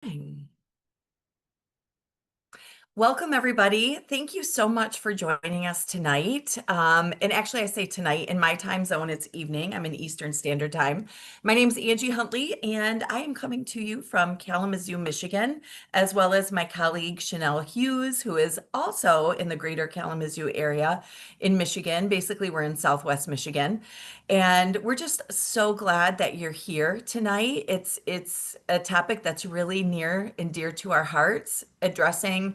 Dang. Welcome, everybody. Thank you so much for joining us tonight. And actually, I say tonight in my time zone, it's evening. I'm in Eastern Standard Time. My name's Angie Huntley, and I am coming to you from Kalamazoo, Michigan, as well as my colleague Shanell Hughes, who is also in the greater Kalamazoo area in Michigan. Basically, we're in Southwest Michigan, and we're just so glad that you're here tonight. It's a topic that's really near and dear to our hearts, addressing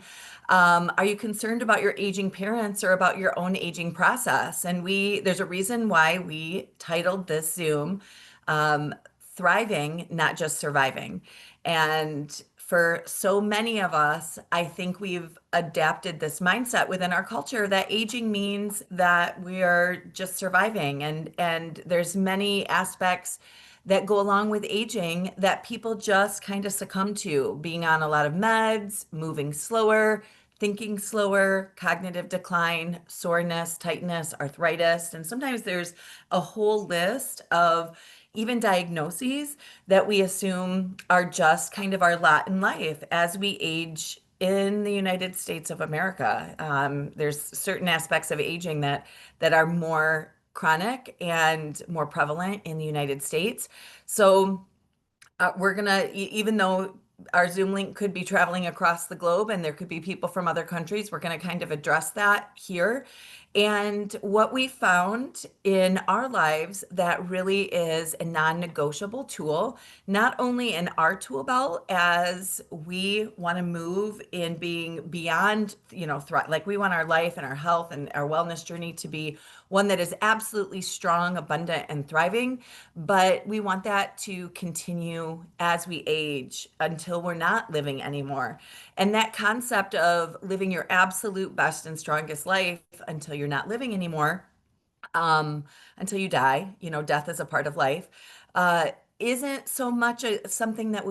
are you concerned about your aging parents or about your own aging process? And there's a reason why we titled this Zoom um, Thriving, Not Just Surviving. And for so many of us, I think we've adapted this mindset within our culture that aging means that we are just surviving. And there's many aspects that go along with aging that people just kind of succumb to, being on a lot of meds, moving slower, thinking slower, cognitive decline, soreness, tightness, arthritis. And sometimes there's a whole list of even diagnoses that we assume are just kind of our lot in life as we age in the United States of America. There's certain aspects of aging that are more chronic and more prevalent in the United States. So we're gonna, even though our Zoom link could be traveling across the globe and there could be people from other countries, we're gonna kind of address that here. And what we found in our lives that really is a non-negotiable tool, not only in our tool belt as we want to move in being beyond, like we want our life and our health and our wellness journey to be one that is absolutely strong, abundant, and thriving. But we want that to continue as we age until we're not living anymore. And that concept of living your absolute best and strongest life until you're not living anymore, um, until you die, death is a part of life, isn't so much something that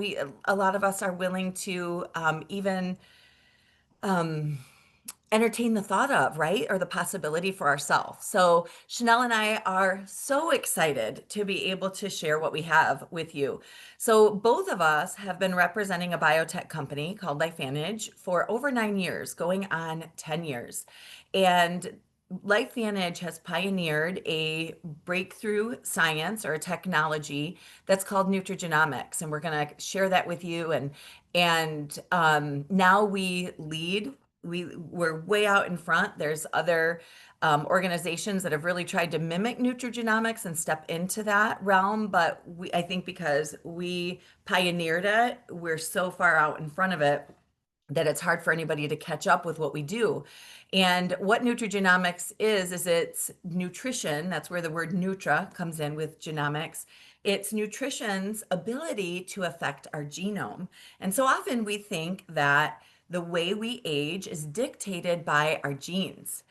a lot of us are willing to even um, entertain the thought of, right? Or the possibility for ourselves. So Chanel and I are so excited to be able to share what we have with you. So both of us have been representing a biotech company called LifeVantage for over 9 years, going on 10 years. And LifeVantage has pioneered a breakthrough science or a technology that's called Nutrigenomics, and we're going to share that with you. And now we lead. We're way out in front. There's other organizations that have really tried to mimic nutrigenomics and step into that realm, but I think because we pioneered it, we're so far out in front of it that it's hard for anybody to catch up with what we do. And what nutrigenomics is it's nutrition. That's where the word nutra comes in with genomics. It's nutrition's ability to affect our genome. And so often we think that the way we age is dictated by our genes.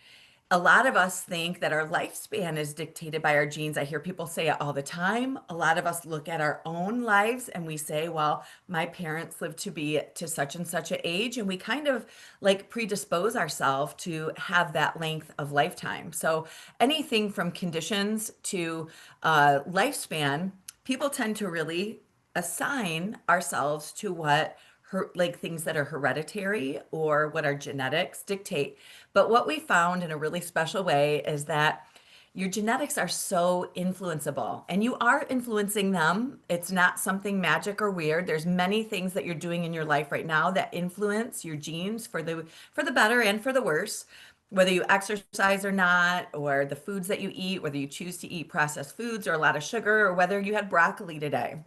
A lot of us think that our lifespan is dictated by our genes. I hear people say it all the time. A lot of us look at our own lives and we say, well, my parents lived to be to such and such an age. And we kind of like predispose ourselves to have that length of lifetime. So anything from conditions to lifespan, people tend to really assign ourselves to what like things that are hereditary or what our genetics dictate. But what we found in a really special way is that your genetics are so influenceable and you are influencing them. It's not something magic or weird. There's many things that you're doing in your life right now that influence your genes for the better and for the worse. Whether you exercise or not, or the foods that you eat, whether you choose to eat processed foods or a lot of sugar, or whether you had broccoli today,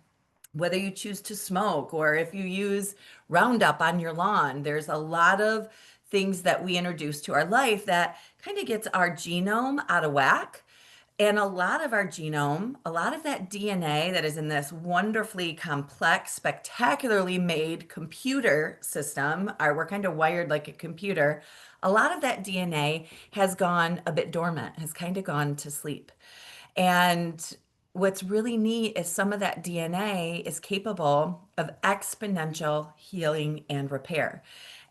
whether you choose to smoke or if you use Roundup on your lawn, there's a lot of things that we introduce to our life that kind of gets our genome out of whack. And a lot of our genome, a lot of that DNA that is in this wonderfully complex, spectacularly made computer system, we're kind of wired like a computer. A lot of that DNA has gone a bit dormant, has kind of gone to sleep. And what's really neat is some of that DNA is capable of exponential healing and repair.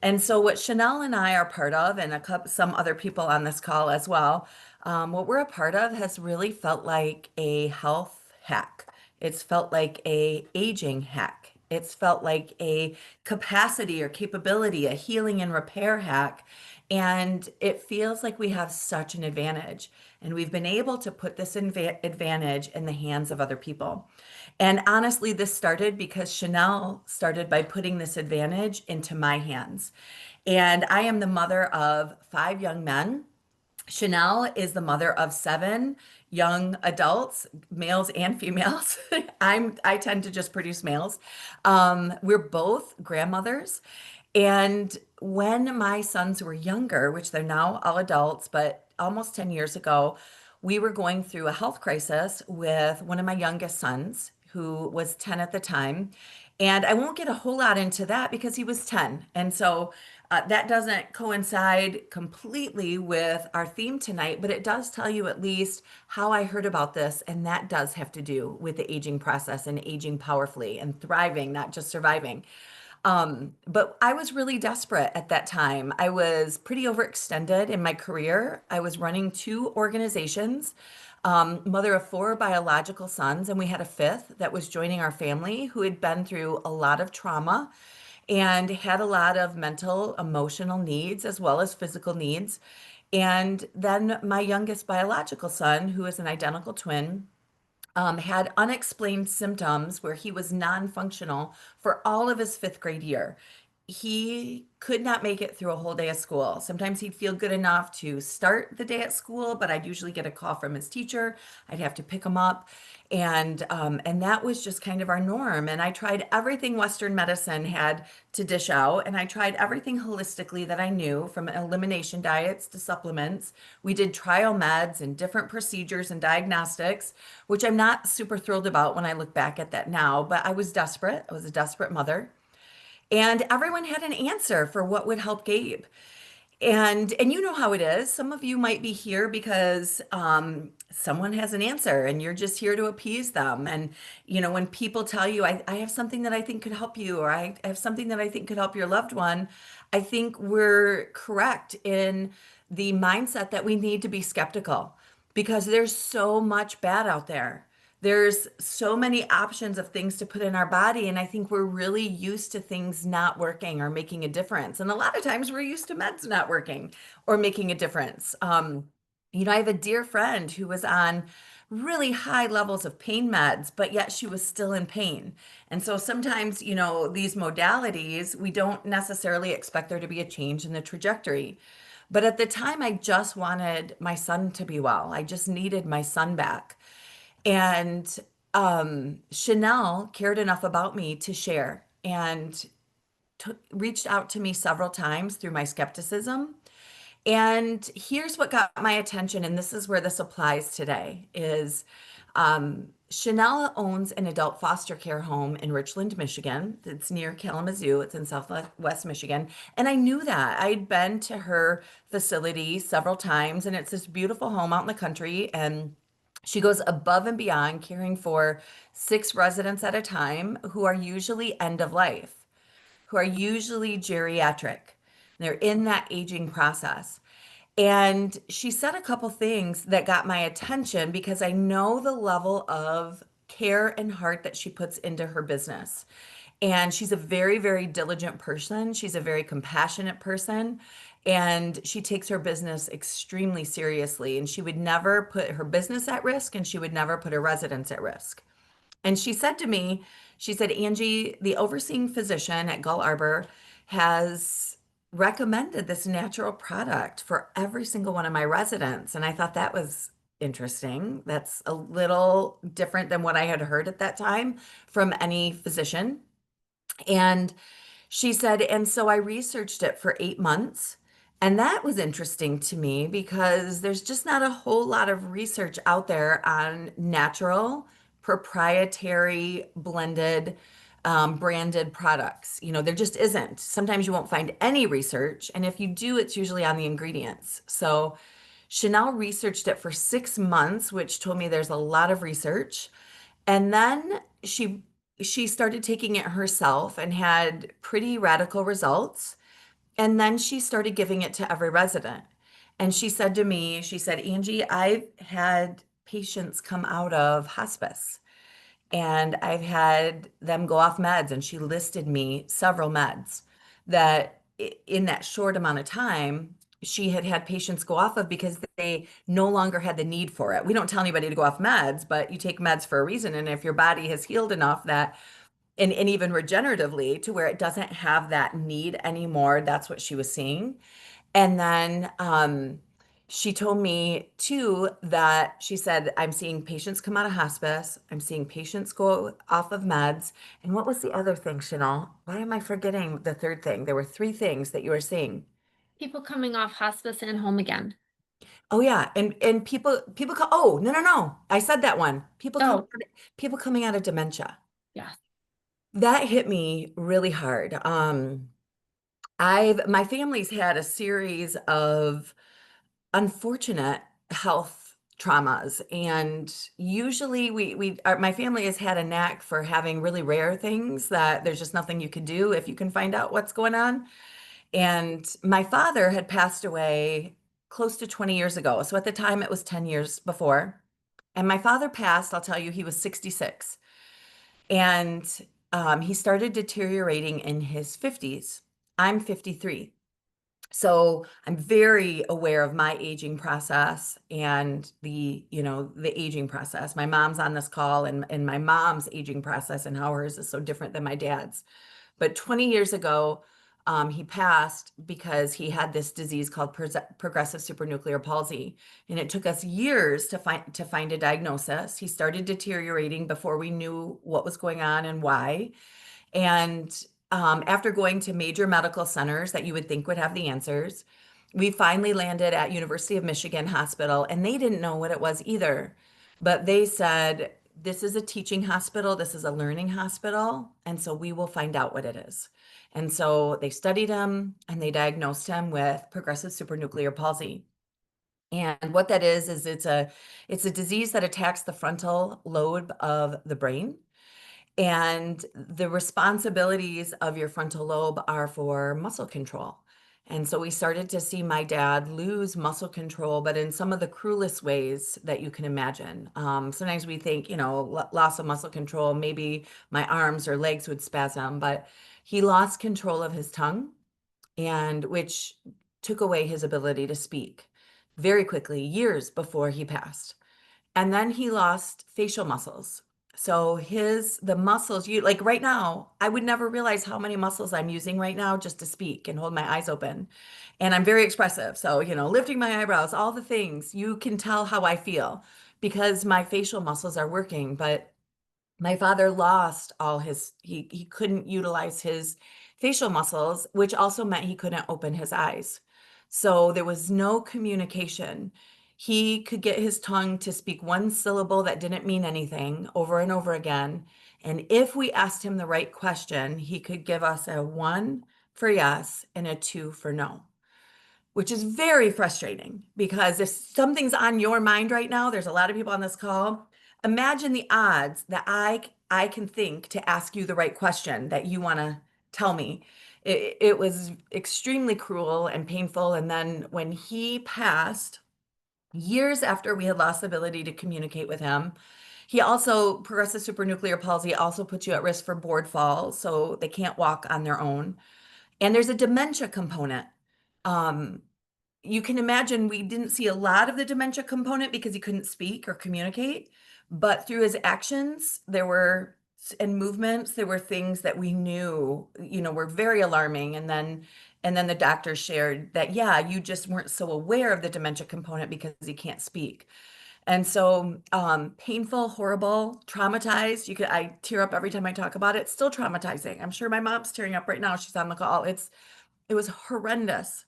And so, what Chanel and I are part of, and some other people on this call as well, what we're a part of has really felt like a health hack. It's felt like a aging hack. It's felt like a capacity or capability, a healing and repair hack. And it feels like we have such an advantage. And we've been able to put this advantage in the hands of other people. And honestly, this started because Shanell started by putting this advantage into my hands. And I am the mother of five young men. Shanell is the mother of seven young adults, males and females. I tend to just produce males. We're both grandmothers. And when my sons were younger, which they're now all adults, but almost 10 years ago, we were going through a health crisis with one of my youngest sons, who was 10 at the time. And I won't get a whole lot into that because he was 10. And so that doesn't coincide completely with our theme tonight, but it does tell you at least how I heard about this. And that does have to do with the aging process and aging powerfully and thriving, not just surviving. But I was really desperate at that time. I was pretty overextended in my career. I was running two organizations, mother of four biological sons, and we had a fifth that was joining our family who had been through a lot of trauma and had a lot of mental, emotional needs as well as physical needs. And then my youngest biological son, who is an identical twin, had unexplained symptoms where he was non-functional for all of his fifth grade year. He could not make it through a whole day of school. Sometimes he'd feel good enough to start the day at school, but I'd usually get a call from his teacher. I'd have to pick him up, and that was just kind of our norm. And I tried everything Western medicine had to dish out, and I tried everything holistically that I knew, from elimination diets to supplements. We did trial meds and different procedures and diagnostics, which I'm not super thrilled about when I look back at that now, but I was desperate. I was a desperate mother. And everyone had an answer for what would help Gabe. And you know how it is. Some of you might be here because someone has an answer and you're just here to appease them. And when people tell you, I have something that I think could help you, or I have something that I think could help your loved one, I think we're correct in the mindset that we need to be skeptical because there's so much bad out there. There's so many options of things to put in our body, and I think we're really used to things not working or making a difference. And a lot of times we're used to meds not working or making a difference. I have a dear friend who was on really high levels of pain meds, but yet she was still in pain. And so sometimes, these modalities, we don't necessarily expect there to be a change in the trajectory. But at the time, I just wanted my son to be well. I just needed my son back. And Shanell cared enough about me to share and reached out to me several times through my skepticism. And here's what got my attention, and this is where this applies today, is Shanell owns an adult foster care home in Richland, Michigan. It's near Kalamazoo. It's in Southwest Michigan. And I knew that. I'd been to her facility several times, and it's this beautiful home out in the country. And she goes above and beyond caring for six residents at a time who are usually end of life, who are usually geriatric. They're in that aging process. And she said a couple things that got my attention because I know the level of care and heart that she puts into her business. And she's a very, very diligent person. She's a very compassionate person. And she takes her business extremely seriously. And she would never put her business at risk, and she would never put her residents at risk. And she said to me, she said, Angie, the overseeing physician at Gull Arbor has recommended this natural product for every single one of my residents. And I thought that was interesting. That's a little different than what I had heard at that time from any physician. And she said, and so I researched it for 8 months. And that was interesting to me because there's just not a whole lot of research out there on natural, proprietary, blended, branded products. There just isn't. Sometimes you won't find any research. And if you do, it's usually on the ingredients. So Chanel researched it for 6 months, which told me there's a lot of research. And then she started taking it herself and had pretty radical results. And then she started giving it to every resident. And she said to me, she said, Angie, I've had patients come out of hospice And I've had them go off meds, and she listed me several meds that in that short amount of time she had had patients go off of because they no longer had the need for it. We don't tell anybody to go off meds, but you take meds for a reason. And if your body has healed enough that, and even regeneratively to where it doesn't have that need anymore, that's what she was seeing. And then she told me too that she said, I'm seeing patients come out of hospice. I'm seeing patients go off of meds. And what was the other thing, Chanel? Why am I forgetting the third thing? There were three things that you were seeing. People coming off hospice and home again. Oh yeah, and people come. Oh no no no! I said that one. Oh, People coming out of dementia. yes. That hit me really hard. My family's had a series of unfortunate health traumas, and usually my family has had a knack for having really rare things that there's just nothing you can do if you can find out what's going on. And my father had passed away close to 20 years ago. So at the time it was 10 years before. And my father passed, I'll tell you, he was 66. And he started deteriorating in his 50s. I'm 53. So I'm very aware of my aging process and the aging process. My mom's on this call, and my mom's aging process and how hers is so different than my dad's. But 20 years ago, he passed because he had this disease called progressive supranuclear palsy. And it took us years to find a diagnosis. He started deteriorating before we knew what was going on and why. And after going to major medical centers that you would think would have the answers, we finally landed at University of Michigan Hospital, and they didn't know what it was either. But they said, this is a teaching hospital, this is a learning hospital, and so we will find out what it is. And so they studied him and they diagnosed him with progressive supranuclear palsy. And what that is it's a disease that attacks the frontal lobe of the brain. And the responsibilities of your frontal lobe are for muscle control. And so we started to see my dad lose muscle control, but in some of the cruelest ways that you can imagine. Sometimes we think, loss of muscle control, maybe my arms or legs would spasm, but he lost control of his tongue, and which took away his ability to speak very quickly, years before he passed. And then he lost facial muscles. So the muscles you like right now, I would never realize how many muscles I'm using right now just to speak and hold my eyes open. And I'm very expressive. So, lifting my eyebrows, all the things, you can tell how I feel because my facial muscles are working. But my father lost he couldn't utilize his facial muscles, which also meant he couldn't open his eyes. So there was no communication. He could get his tongue to speak one syllable that didn't mean anything over and over again. And if we asked him the right question, he could give us a one for yes and a two for no, which is very frustrating because if something's on your mind right now, there's a lot of people on this call. Imagine the odds that I can think to ask you the right question that you want to tell me. It was extremely cruel and painful. And then when he passed, years after we had lost the ability to communicate with him, he also, progressive supranuclear palsy also puts you at risk for board falls, so they can't walk on their own. And there's a dementia component. Um, you can imagine we didn't see a lot of the dementia component because he couldn't speak or communicate, but through his actions, and movements, there were things that we knew, were very alarming. And then the doctor shared that, yeah, you just weren't so aware of the dementia component because he can't speak. And so, painful, horrible, traumatized. I tear up every time I talk about it. It's still traumatizing. I'm sure my mom's tearing up right now. She's on the call. It was horrendous.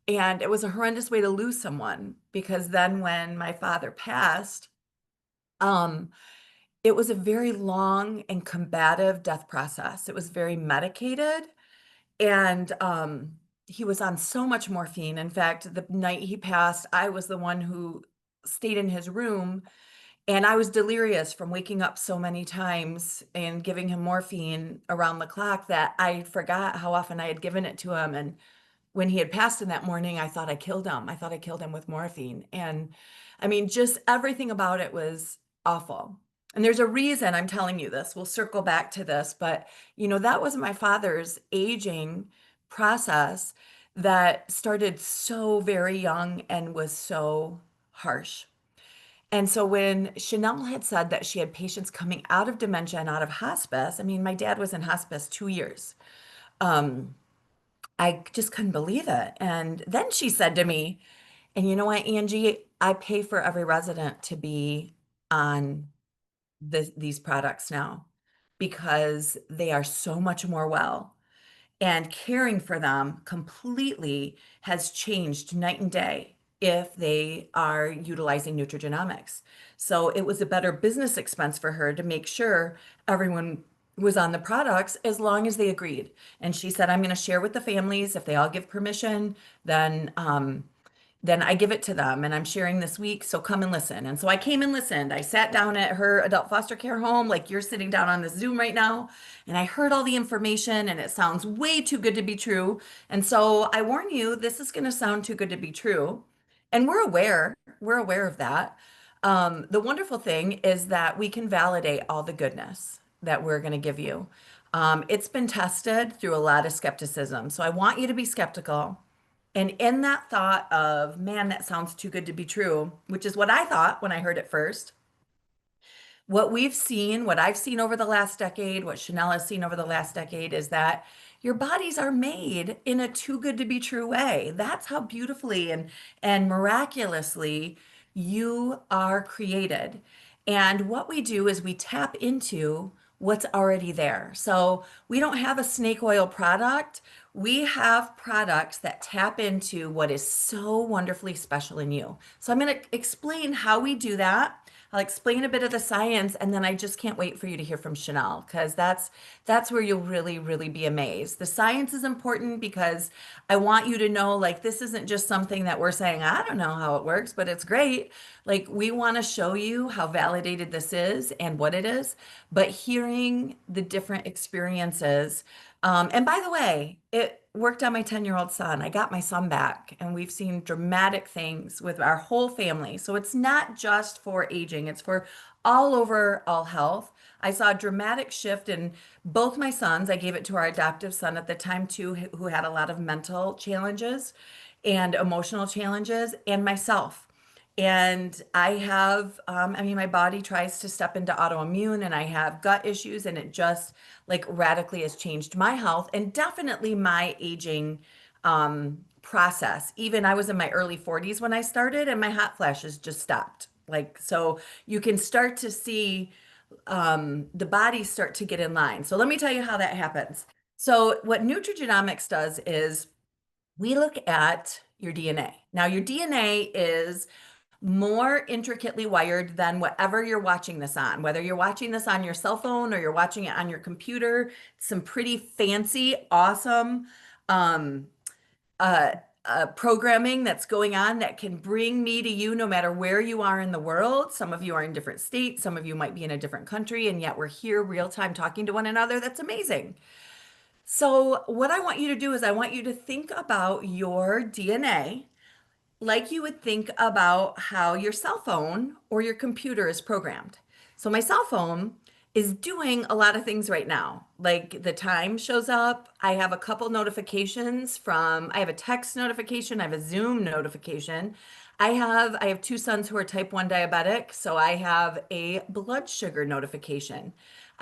And it was a horrendous way to lose someone because then when my father passed, um, it was a very long and combative death process. It was very medicated, and he was on so much morphine. In fact, the night he passed, I was the one who stayed in his room, and I was delirious from waking up so many times and giving him morphine around the clock that I forgot how often I had given it to him. And when he had passed in that morning, I thought I killed him. I thought I killed him with morphine. And I mean, just everything about it was awful. And there's a reason I'm telling you this. We'll circle back to this, but that was my father's aging process that started so very young and was so harsh. And so when Shanell had said that she had patients coming out of dementia and out of hospice, I mean, my dad was in hospice 2 years. Um, I just couldn't believe it. And then she said to me, and you know what, Angie, I pay for every resident to be on these products now because they are so much more well. And caring for them completely has changed night and day if they are utilizing nutrigenomics. So it was a better business expense for her to make sure everyone was on the products as long as they agreed. And she said, I'm going to share with the families. If they all give permission, then I give it to them and I'm sharing this week. So come and listen. And so I came and listened. I sat down at her adult foster care home, like you're sitting down on this Zoom right now. And I heard all the information and it sounds way too good to be true. And so I warn you, this is going to sound too good to be true. And we're aware of that. The wonderful thing is that we can validate all the goodness that we're going to give you. It's been tested through a lot of skepticism. So I want you to be skeptical. And in that thought of, man, that sounds too good to be true, which is what I thought when I heard it first, what I've seen over the last decade, what Shanell has seen over the last decade is that your bodies are made in a too good to be true way. That's how beautifully and miraculously you are created. And what we do is we tap into what's already there. So we don't have a snake oil product. We have products that tap into what is so wonderfully special in you. So I'm going to explain how we do that. I'll explain a bit of the science, and then I just can't wait for you to hear from Shanell because that's where you'll really, really be amazed. The science is important because I want you to know like this isn't just something that we're saying, I don't know how it works, but it's great. Like we want to show you how validated this is and what it is, but hearing the different experiences. And by the way, it worked on my 10-year-old son. I got my son back, and we've seen dramatic things with our whole family. So it's not just for aging, it's for all over all health. I saw a dramatic shift in both my sons. I gave it to our adoptive son at the time too, who had a lot of mental challenges and emotional challenges, and myself. And I have, I mean, my body tries to step into autoimmune and I have gut issues, and it just like radically has changed my health and definitely my aging process. Even I was in my early 40s when I started, and my hot flashes just stopped. Like, so you can start to see the body start to get in line. So let me tell you how that happens. So what Nutrigenomics does is we look at your DNA. Now, your DNA is more intricately wired than whatever you're watching this on, whether you're watching this on your cell phone or you're watching it on your computer. Some pretty fancy, awesome um, uh, programming that's going on that can bring me to you no matter where you are in the world. Some of you are in different states, some of you might be in a different country, and yet we're here real time talking to one another. That's amazing. So, what I want you to do is, I want you to think about your DNA like you would think about how your cell phone or your computer is programmed. So my cell phone is doing a lot of things right now. Like the time shows up. I have a couple notifications I have a text notification, I have a Zoom notification. I have two sons who are type 1 diabetic, so I have a blood sugar notification.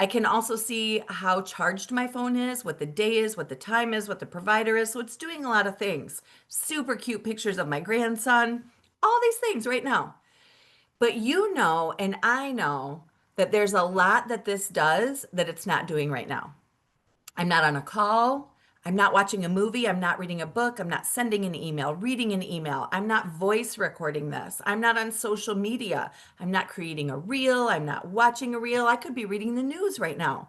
I can also see how charged my phone is, what the day is, what the time is, what the provider is. So it's doing a lot of things. Super cute pictures of my grandson, all these things right now. But you know, and I know that there's a lot that this does that it's not doing right now. I'm not on a call. I'm not watching a movie. I'm not reading a book. I'm not sending an email, reading an email. I'm not voice recording this. I'm not on social media. I'm not creating a reel. I'm not watching a reel. I could be reading the news right now.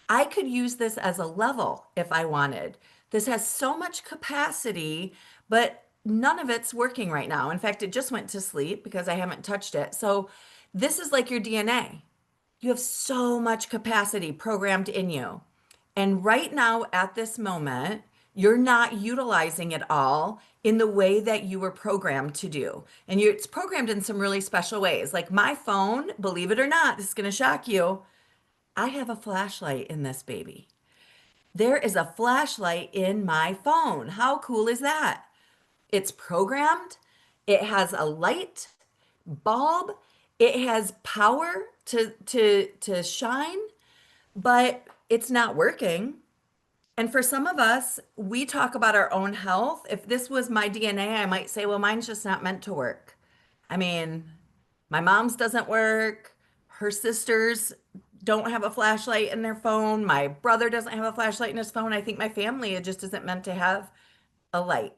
I could use this as a level if I wanted. This has so much capacity, but none of it's working right now. In fact, it just went to sleep because I haven't touched it. So this is like your DNA. You have so much capacity programmed in you. And right now, at this moment, You're not utilizing it all in the way that you were programmed to do. And it's programmed in some really special ways. Like my phone, believe it or not, this is going to shock you. I have a flashlight in this baby. There is a flashlight in my phone. How cool is that? It's programmed. It has a light bulb. It has power to shine, but it's not working. And for some of us, we talk about our own health. If this was my DNA, I might say, well, mine's just not meant to work. I mean, my mom's doesn't work. Her sisters don't have a flashlight in their phone. My brother doesn't have a flashlight in his phone. I think my family, it just isn't meant to have a light.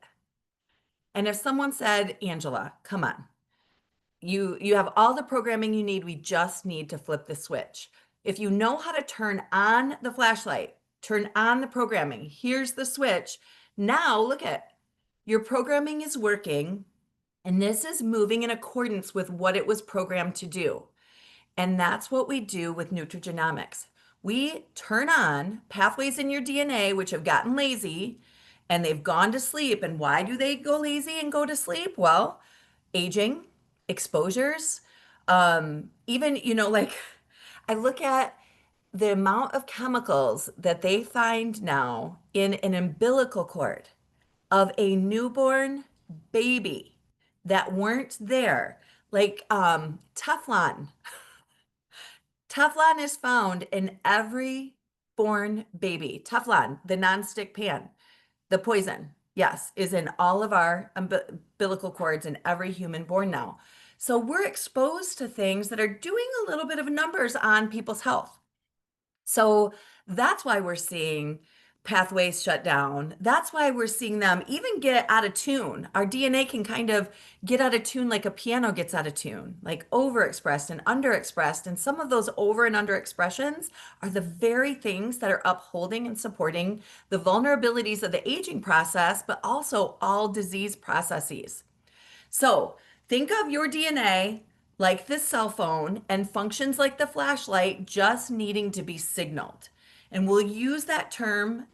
And if someone said, Angela, come on, you have all the programming you need. We just need to flip the switch. If you know how to turn on the flashlight, turn on the programming, here's the switch. Now look at your programming is working, and this is moving in accordance with what it was programmed to do. And that's what we do with nutrigenomics. We turn on pathways in your DNA which have gotten lazy and they've gone to sleep. And why do they go lazy and go to sleep? Well, aging, exposures, even, like I look at the amount of chemicals that they find now in an umbilical cord of a newborn baby that weren't there, like Teflon. Teflon is found in every born baby. Teflon, the nonstick pan, the poison, yes, is in all of our umbilical cords in every human born now. So we're exposed to things that are doing a little bit of numbers on people's health. So that's why we're seeing pathways shut down. That's why we're seeing them even get out of tune. Our DNA can kind of get out of tune like a piano gets out of tune, like overexpressed and underexpressed. And some of those over and under expressions are the very things that are upholding and supporting the vulnerabilities of the aging process, but also all disease processes. So think of your DNA like this cell phone and functions like the flashlight, just needing to be signaled. And we'll use that term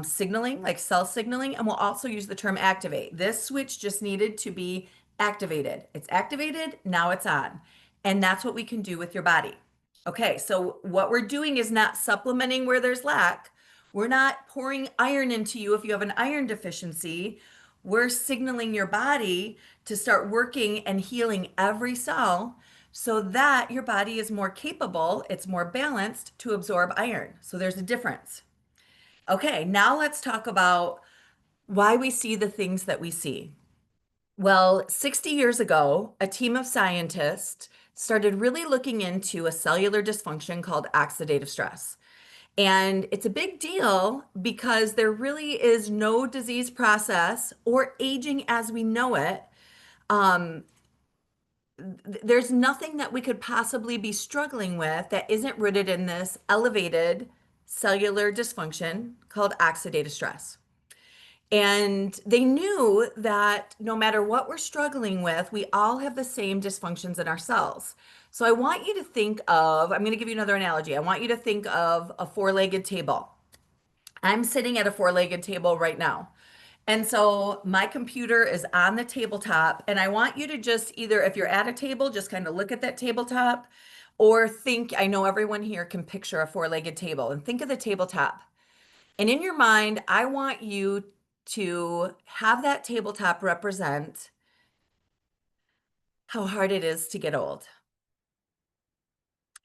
signaling, like cell signaling, and we'll also use the term activate. This switch just needed to be activated. It's activated, now it's on. And that's what we can do with your body. Okay, so what we're doing is not supplementing where there's lack. We're not pouring iron into you if you have an iron deficiency. We're signaling your body to start working and healing every cell so that your body is more capable, it's more balanced to absorb iron. So there's a difference. Okay, now let's talk about why we see the things that we see. Well, 60 years ago, a team of scientists started really looking into a cellular dysfunction called oxidative stress. And it's a big deal because there really is no disease process or aging as we know it. Um, there's nothing that we could possibly be struggling with that isn't rooted in this elevated cellular dysfunction called oxidative stress. And they knew that no matter what we're struggling with, we all have the same dysfunctions in our cells. So I want you to think of, I'm going to give you another analogy. I want you to think of a four-legged table. I'm sitting at a four-legged table right now. And so my computer is on the tabletop, and I want you to just either, if you're at a table, just kind of look at that tabletop, or think, I know everyone here can picture a four-legged table, and think of the tabletop. And in your mind, I want you to have that tabletop represent how hard it is to get old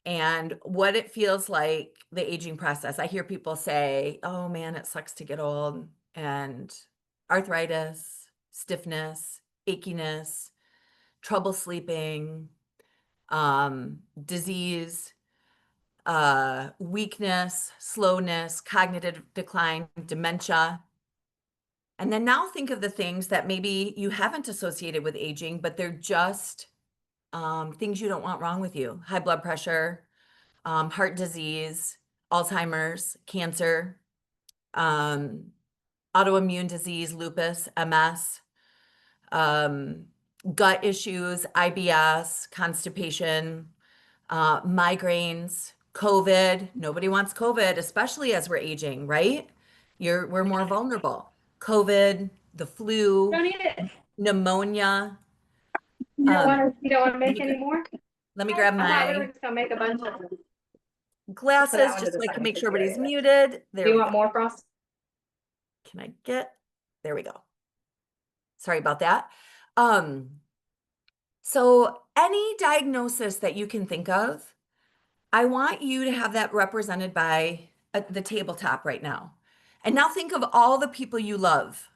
and what it feels like the aging process. I hear people say, oh man, it sucks to get old, and arthritis, stiffness, achiness, trouble sleeping, disease, weakness, slowness, cognitive decline, dementia. And then now think of the things that maybe you haven't associated with aging, but they're just things you don't want wrong with you. High blood pressure, heart disease, Alzheimer's, cancer, um, autoimmune disease, lupus, MS, gut issues, IBS, constipation, migraines, COVID. Nobody wants COVID, especially as we're aging, right? We're more vulnerable. COVID, the flu, Don't eat it. pneumonia. You Um, don't want to let make me, any more? let me grab I thought we were my just gonna make a bunch of them. Put glasses that one to just the so I side can and make take sure the area everybody's of it. muted. Do There you we want go. more frost? Can I get, there we go. Sorry about that. Um, so any diagnosis that you can think of, I want you to have that represented by the tabletop right now. And now think of all the people you love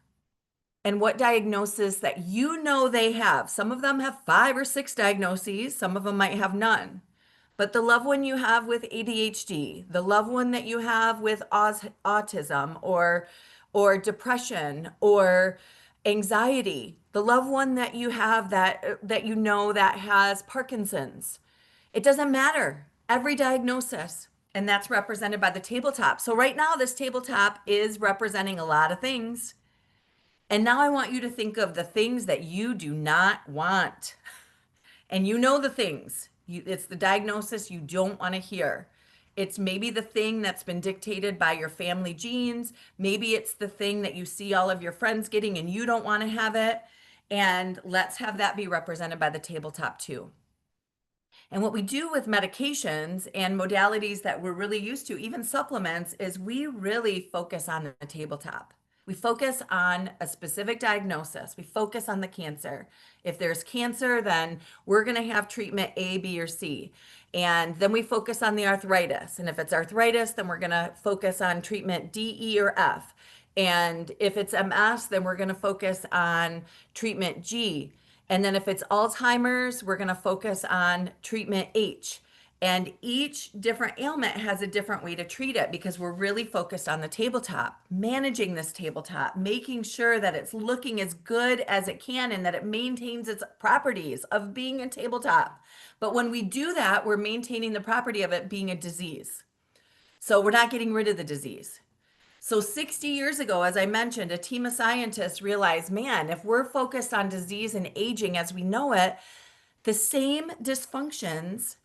and what diagnosis that you know they have. Some of them have 5 or 6 diagnoses, some of them might have none. But the loved one you have with ADHD, the loved one that you have with autism or depression or anxiety, the loved one that you have that you know that has Parkinson's. It doesn't matter. Every diagnosis, and that's represented by the tabletop. So right now this tabletop is representing a lot of things. And now I want you to think of the things that you do not want. And you know the things. It's the diagnosis you don't want to hear. It's maybe the thing that's been dictated by your family genes. Maybe it's the thing that you see all of your friends getting and you don't want to have it. And let's have that be represented by the tabletop too. And what we do with medications and modalities that we're really used to, even supplements, is we really focus on the tabletop. We focus on a specific diagnosis. We focus on the cancer. If there's cancer, then we're going to have treatment A, B, or C. And then we focus on the arthritis. And if it's arthritis, then we're going to focus on treatment D, E, or F. And if it's MS, then we're going to focus on treatment G. And then if it's Alzheimer's, we're going to focus on treatment H. And each different ailment has a different way to treat it because we're really focused on the tabletop, managing this tabletop, making sure that it's looking as good as it can and that it maintains its properties of being a tabletop. But when we do that, we're maintaining the property of it being a disease. So we're not getting rid of the disease. So 60 years ago, as I mentioned, a team of scientists realized, man, if we're focused on disease and aging as we know it, the same dysfunctions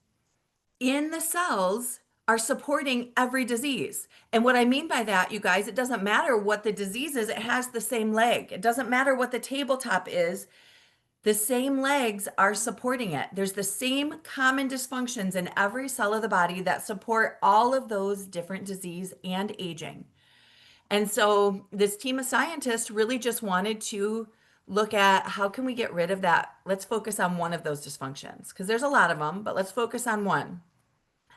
in the cells are supporting every disease. And what I mean by that, you guys, it doesn't matter what the disease is, it has the same leg. It doesn't matter what the tabletop is, the same legs are supporting it. There's the same common dysfunctions in every cell of the body that support all of those different disease and aging. And so this team of scientists really just wanted to look at how can we get rid of that? Let's focus on one of those dysfunctions because there's a lot of them, but let's focus on one.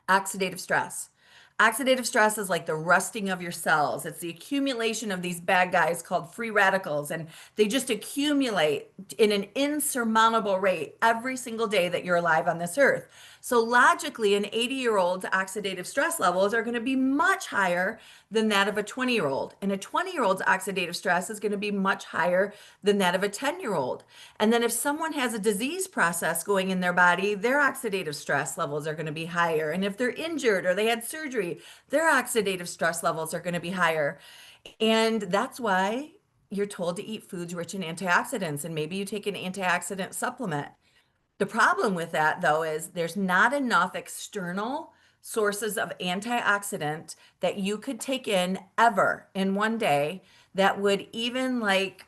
Oxidative stress. Oxidative stress is like the rusting of your cells. It's the accumulation of these bad guys called free radicals, and they just accumulate in an insurmountable rate every single day that you're alive on this earth. So logically, an 80-year-old's oxidative stress levels are going to be much higher than that of a 20-year-old. And a 20-year-old's oxidative stress is going to be much higher than that of a 10-year-old. And then if someone has a disease process going in their body, their oxidative stress levels are going to be higher. And if they're injured or they had surgery, their oxidative stress levels are going to be higher. And that's why you're told to eat foods rich in antioxidants, and maybe you take an antioxidant supplement. The problem with that, though, is there's not enough external sources of antioxidant that you could take in ever in one day that would even like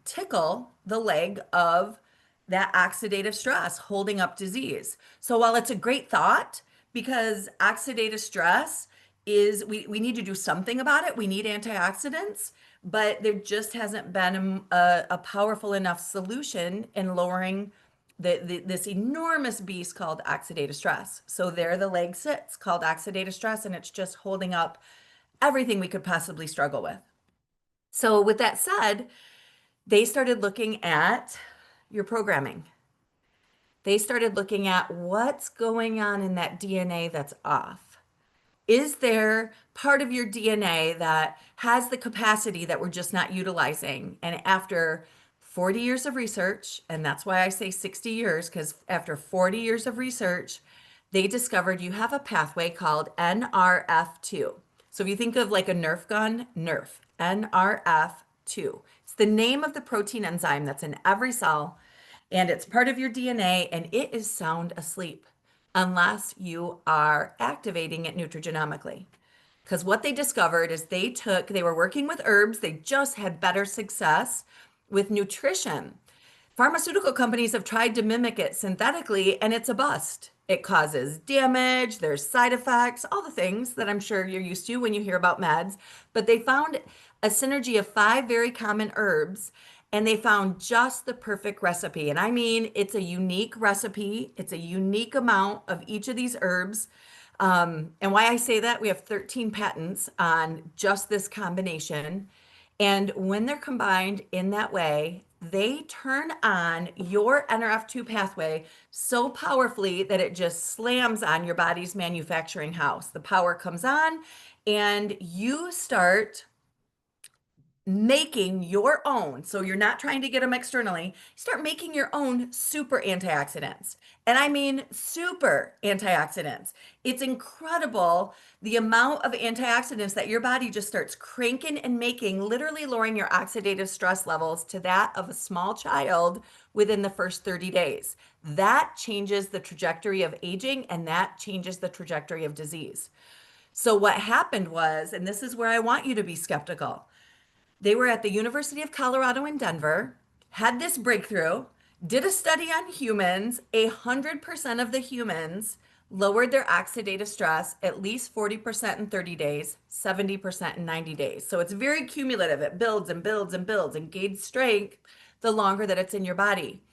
tickle the leg of that oxidative stress holding up disease. So while it's a great thought, because oxidative stress is, we need to do something about it. We need antioxidants, but there just hasn't been a powerful enough solution in lowering this enormous beast called oxidative stress. So there the leg sits called oxidative stress, and it's just holding up everything we could possibly struggle with. So with that said, they started looking at your programming. They started looking at what's going on in that DNA that's off. Is there part of your DNA that has the capacity that we're just not utilizing? And after 40 years of research, and that's why I say 60 years, because after 40 years of research, they discovered you have a pathway called NRF2. So if you think of like a Nerf gun, Nerf, NRF2. It's the name of the protein enzyme that's in every cell, and it's part of your DNA, and it is sound asleep unless you are activating it nutrigenomically. Because what they discovered is they were working with herbs, they just had better success with nutrition. Pharmaceutical companies have tried to mimic it synthetically, and it's a bust. It causes damage, there's side effects, all the things that I'm sure you're used to when you hear about meds. But they found a synergy of 5 very common herbs, and they found just the perfect recipe. And I mean, it's a unique recipe, it's a unique amount of each of these herbs. And why I say that, we have 13 patents on just this combination. And when they're combined in that way, they turn on your NRF2 pathway so powerfully that it just slams on your body's manufacturing house. The power comes on, and you start making your own. So you're not trying to get them externally. Start making your own super antioxidants. And I mean super antioxidants. It's incredible the amount of antioxidants that your body just starts cranking and making, literally lowering your oxidative stress levels to that of a small child within the first 30 days. That changes the trajectory of aging, and that changes the trajectory of disease. So what happened was, and this is where I want you to be skeptical, they were at the University of Colorado in Denver, had this breakthrough, did a study on humans. 100% of the humans lowered their oxidative stress at least 40% in 30 days, 70% in 90 days. So it's very cumulative. It builds and builds and builds and gains strength the longer that it's in your body.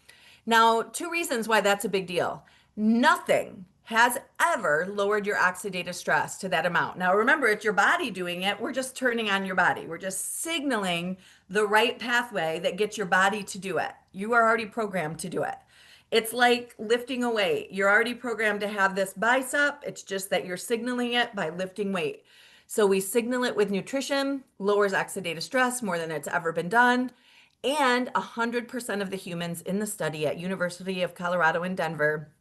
Now, 2 reasons why that's a big deal. Nothing has ever lowered your oxidative stress to that amount. Now, remember, it's your body doing it. We're just turning on your body. We're just signaling the right pathway that gets your body to do it. You are already programmed to do it. It's like lifting a weight. You're already programmed to have this bicep. It's just that you're signaling it by lifting weight. So we signal it with nutrition, lowers oxidative stress more than it's ever been done. And 100% of the humans in the study at University of Colorado in Denver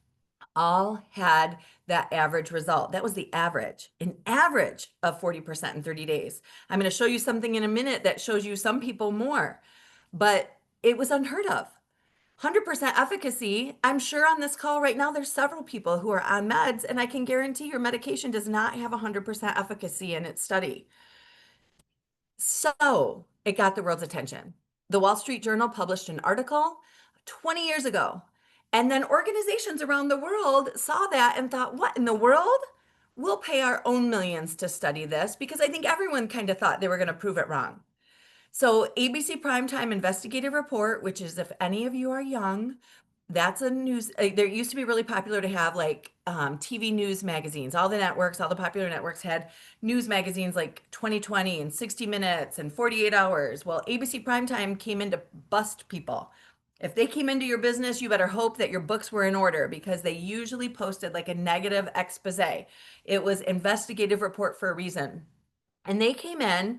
all had that average result. That was the average, an average of 40% in 30 days. I'm going to show you something in a minute that shows you some people more, but it was unheard of. 100% efficacy. I'm sure on this call right now, there's several people who are on meds, and I can guarantee your medication does not have 100% efficacy in its study. So it got the world's attention. The Wall Street Journal published an article 20 years ago. And then organizations around the world saw that and thought, what in the world? We'll pay our own millions to study this, because I think everyone kind of thought they were going to prove it wrong. So ABC Primetime Investigative Report, which is, if any of you are young, that's a news. There used to be really popular to have like TV news magazines. All the networks, all the popular networks had news magazines like 2020 and 60 Minutes and 48 Hours. Well, ABC Primetime came in to bust people. If they came into your business, you better hope that your books were in order, because they usually posted like a negative expose. It was investigative report for a reason. And they came in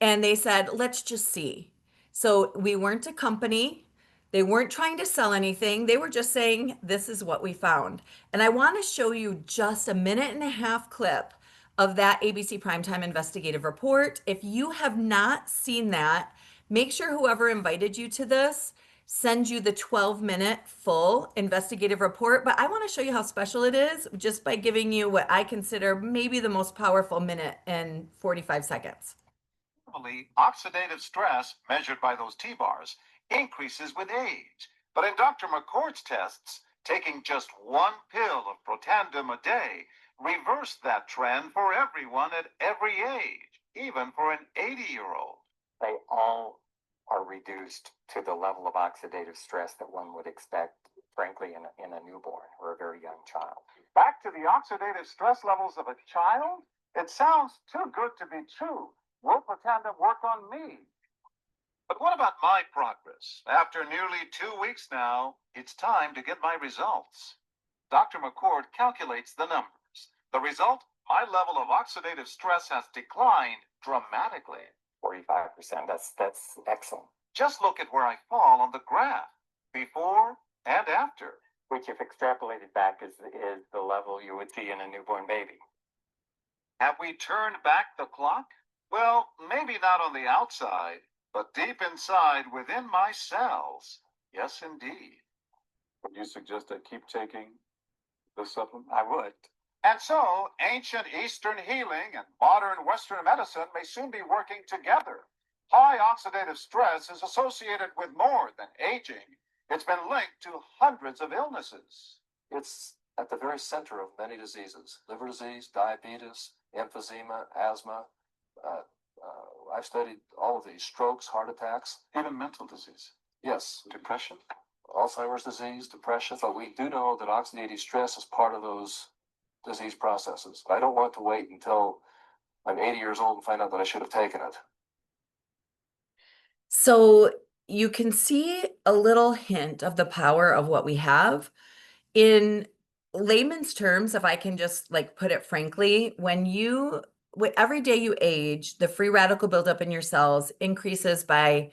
and they said, let's just see. So we weren't a company. They weren't trying to sell anything. They were just saying, this is what we found. And I want to show you just a 1.5-minute clip of that ABC Primetime Investigative Report. If you have not seen that, make sure whoever invited you to this sends you the 12-minute full investigative report. But I want to show you how special it is just by giving you what I consider maybe the most powerful minute and 45 seconds. Normally, oxidative stress, measured by those T-bars, increases with age. But in Dr. McCord's tests, taking just 1 pill of Protandim a day reversed that trend for everyone at every age, even for an 80-year-old. They all are reduced to the level of oxidative stress that one would expect, frankly, in a newborn or a very young child. Back to the oxidative stress levels of a child? It sounds too good to be true. Will Protandim work on me? But what about my progress? After nearly 2 weeks now, it's time to get my results. Dr. McCord calculates the numbers. The result? My level of oxidative stress has declined dramatically. 45%, that's excellent. Just look at where I fall on the graph, before and after. Which, if extrapolated back, is the level you would see in a newborn baby. Have we turned back the clock? Well, maybe not on the outside, but deep inside within my cells. Yes, indeed. Would you suggest I keep taking the supplement? I would. And so, ancient Eastern healing and modern Western medicine may soon be working together. High oxidative stress is associated with more than aging. It's been linked to hundreds of illnesses. It's at the very center of many diseases: liver disease, diabetes, emphysema, asthma. I've studied all of these: strokes, heart attacks, Even mental disease. yes, Depression? Alzheimer's disease, depression. But we do know that oxidative stress is part of those disease processes. I don't want to wait until I'm 80 years old and find out that I should have taken it. So you can see a little hint of the power of what we have. In layman's terms, if I can just like put it frankly, every day you age, the free radical buildup in your cells increases by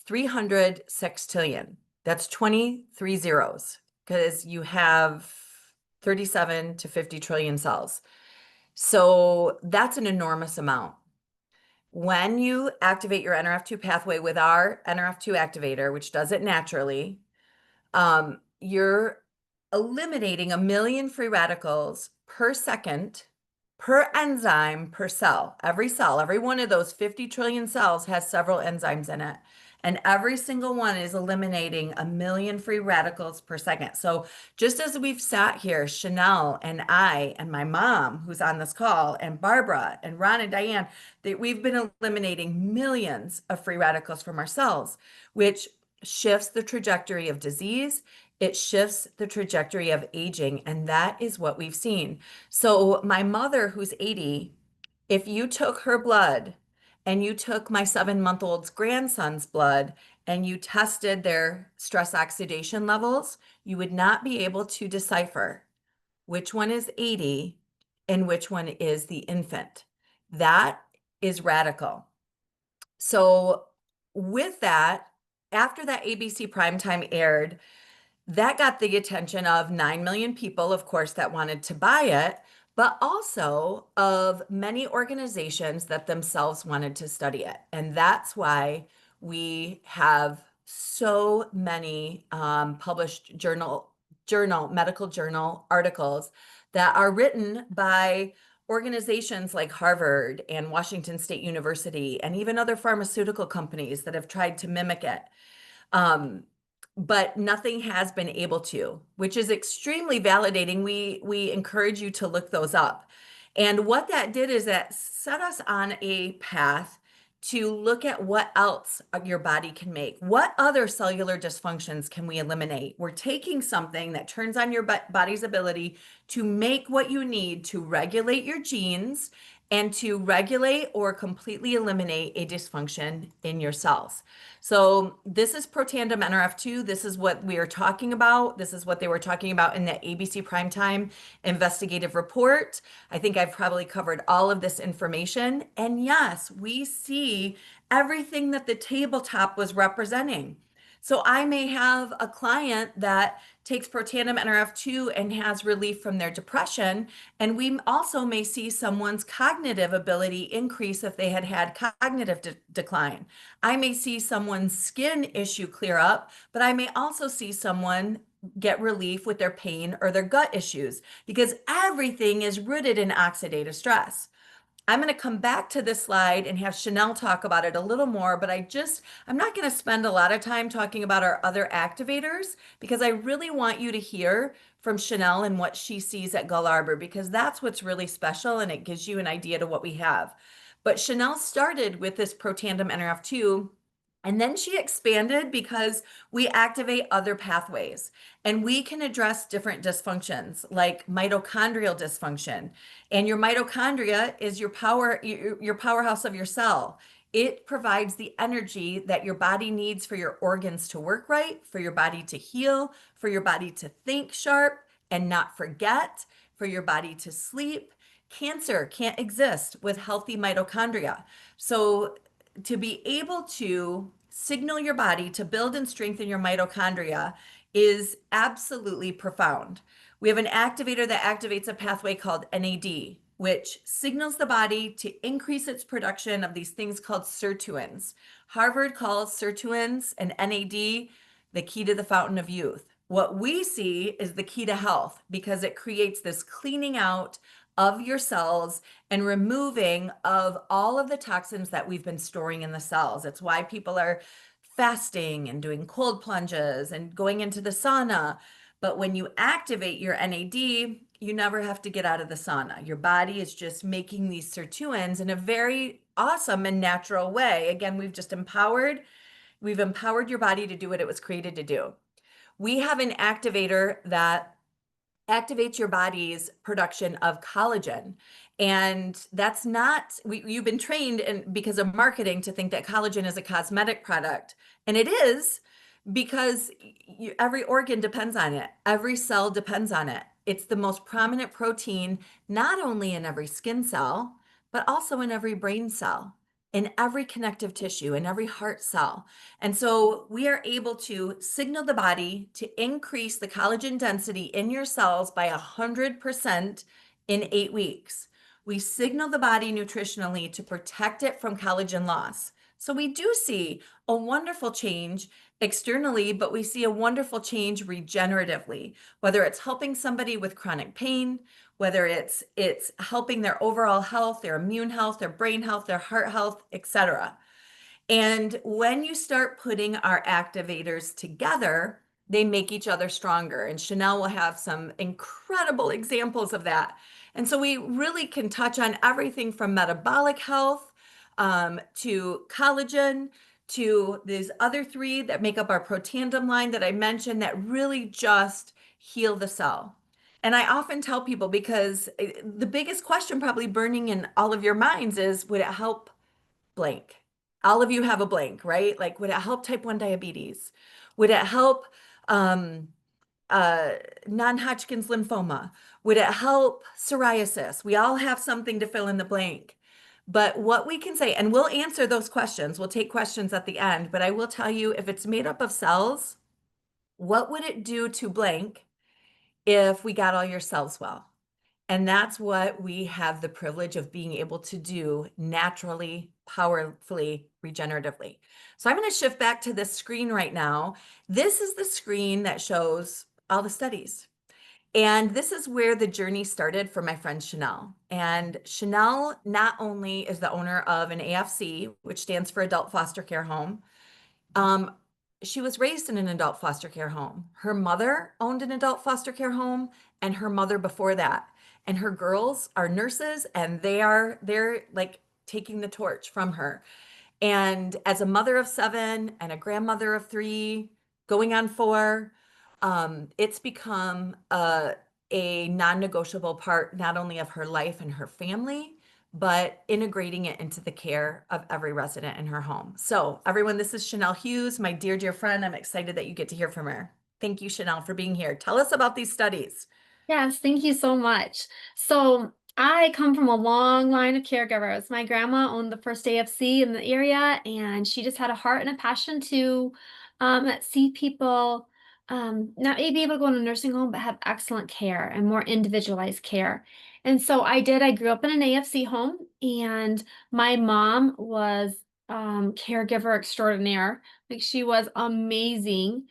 300 sextillion. That's 23 zeros because you have 37 to 50 trillion cells. So that's an enormous amount. When you activate your NRF2 pathway with our NRF2 activator, which does it naturally, you're eliminating 1 million free radicals per second, per enzyme, per cell. Every cell, every one of those 50 trillion cells has several enzymes in it. And every single one is eliminating 1 million free radicals per second. So just as we've sat here, Shanell and I and my mom, who's on this call, and Barbara and Ron and Diane, that we've been eliminating millions of free radicals from our cells, which shifts the trajectory of disease. It shifts the trajectory of aging, and that is what we've seen. So my mother, who's 80, if you took her blood and you took my 7-month-old's grandson's blood and you tested their stress oxidation levels, you would not be able to decipher which one is 80 and which one is the infant. That is radical. So with that, after that ABC primetime aired, that got the attention of 9 million people, of course, that wanted to buy it, but also of many organizations that themselves wanted to study it. And that's why we have so many published medical journal articles that are written by organizations like Harvard and Washington State University and even other pharmaceutical companies that have tried to mimic it. But nothing has been able to, which is extremely validating. We encourage you to look those up. And what that did is that set us on a path to look at what else your body can make. What other cellular dysfunctions can we eliminate? We're taking something that turns on your body's ability to make what you need to regulate your genes and to regulate or completely eliminate a dysfunction in your cells. So this is Protandim NRF2. This is what we are talking about. This is what they were talking about in the ABC Primetime investigative report. I think I've probably covered all of this information. And yes, we see everything that the tabletop was representing. So I may have a client that takes Protandim NRF2 and has relief from their depression. And we also may see someone's cognitive ability increase if they had had cognitive decline. I may see someone's skin issue clear up, but I may also see someone get relief with their pain or their gut issues, because everything is rooted in oxidative stress. I'm going to come back to this slide and have Shanell talk about it a little more, but I'm not going to spend a lot of time talking about our other activators, because I really want you to hear from Shanell and what she sees at Gull Arbor, because that's what's really special and it gives you an idea to what we have. But Shanell started with this Protandim NRF2, and then she expanded because we activate other pathways and we can address different dysfunctions like mitochondrial dysfunction. And your mitochondria is your powerhouse of your cell. It provides the energy that your body needs for your organs to work right, for your body to heal, for your body to think sharp and not forget, for your body to sleep. Cancer can't exist with healthy mitochondria. So to be able to signal your body to build and strengthen your mitochondria is absolutely profound. We have an activator that activates a pathway called NAD, which signals the body to increase its production of these things called sirtuins. Harvard calls sirtuins and NAD the key to the fountain of youth. What we see is the key to health because it creates this cleaning out of your cells and removing of all of the toxins that we've been storing in the cells. It's why people are fasting and doing cold plunges and going into the sauna. But when you activate your NAD, you never have to get out of the sauna. Your body is just making these sirtuins in a very awesome and natural way. Again, we've empowered your body to do what it was created to do. We have an activator that activates your body's production of collagen. And that's not, you've been trained because of marketing to think that collagen is a cosmetic product. And it is because every organ depends on it. Every cell depends on it. It's the most prominent protein, not only in every skin cell, but also in every brain cell, in every connective tissue, in every heart cell. And so we are able to signal the body to increase the collagen density in your cells by 100% in 8 weeks. We signal the body nutritionally to protect it from collagen loss. So we do see a wonderful change externally, but we see a wonderful change regeneratively, whether it's helping somebody with chronic pain, whether it's helping their overall health, their immune health, their brain health, their heart health, etc. And when you start putting our activators together, they make each other stronger. And Shanell will have some incredible examples of that. And so we really can touch on everything from metabolic health to collagen, to these other 3 that make up our protandem line that I mentioned that really just heal the cell. And I often tell people, because the biggest question probably burning in all of your minds is, would it help blank? All of you have a blank, right? Like, would it help type 1 diabetes? Would it help non-Hodgkin's lymphoma? Would it help psoriasis? We all have something to fill in the blank. But what we can say, and we'll answer those questions, we'll take questions at the end, but I will tell you, if it's made up of cells, what would it do to blank if we got all your cells well? And that's what we have the privilege of being able to do naturally, powerfully, regeneratively. So I'm going to shift back to this screen right now. This is the screen that shows all the studies. And this is where the journey started for my friend Shanell. And Shanell not only is the owner of an AFC, which stands for Adult Foster Care Home, she was raised in an adult foster care home. Her mother owned an adult foster care home, and her mother before that. And her girls are nurses, and they're like taking the torch from her. And as a mother of 7 and a grandmother of 3, going on 4, it's become a non-negotiable part, not only of her life and her family, but integrating it into the care of every resident in her home. So everyone, this is Shanell Hughes, my dear, dear friend. I'm excited that you get to hear from her. Thank you, Shanell, for being here. Tell us about these studies. Yes, thank you so much. So I come from a long line of caregivers. My grandma owned the first AFC in the area, and she just had a heart and a passion to see people not maybe able to go in a nursing home, but have excellent care and more individualized care. And so I grew up in an AFC home, and my mom was caregiver extraordinaire. Like, she was amazing.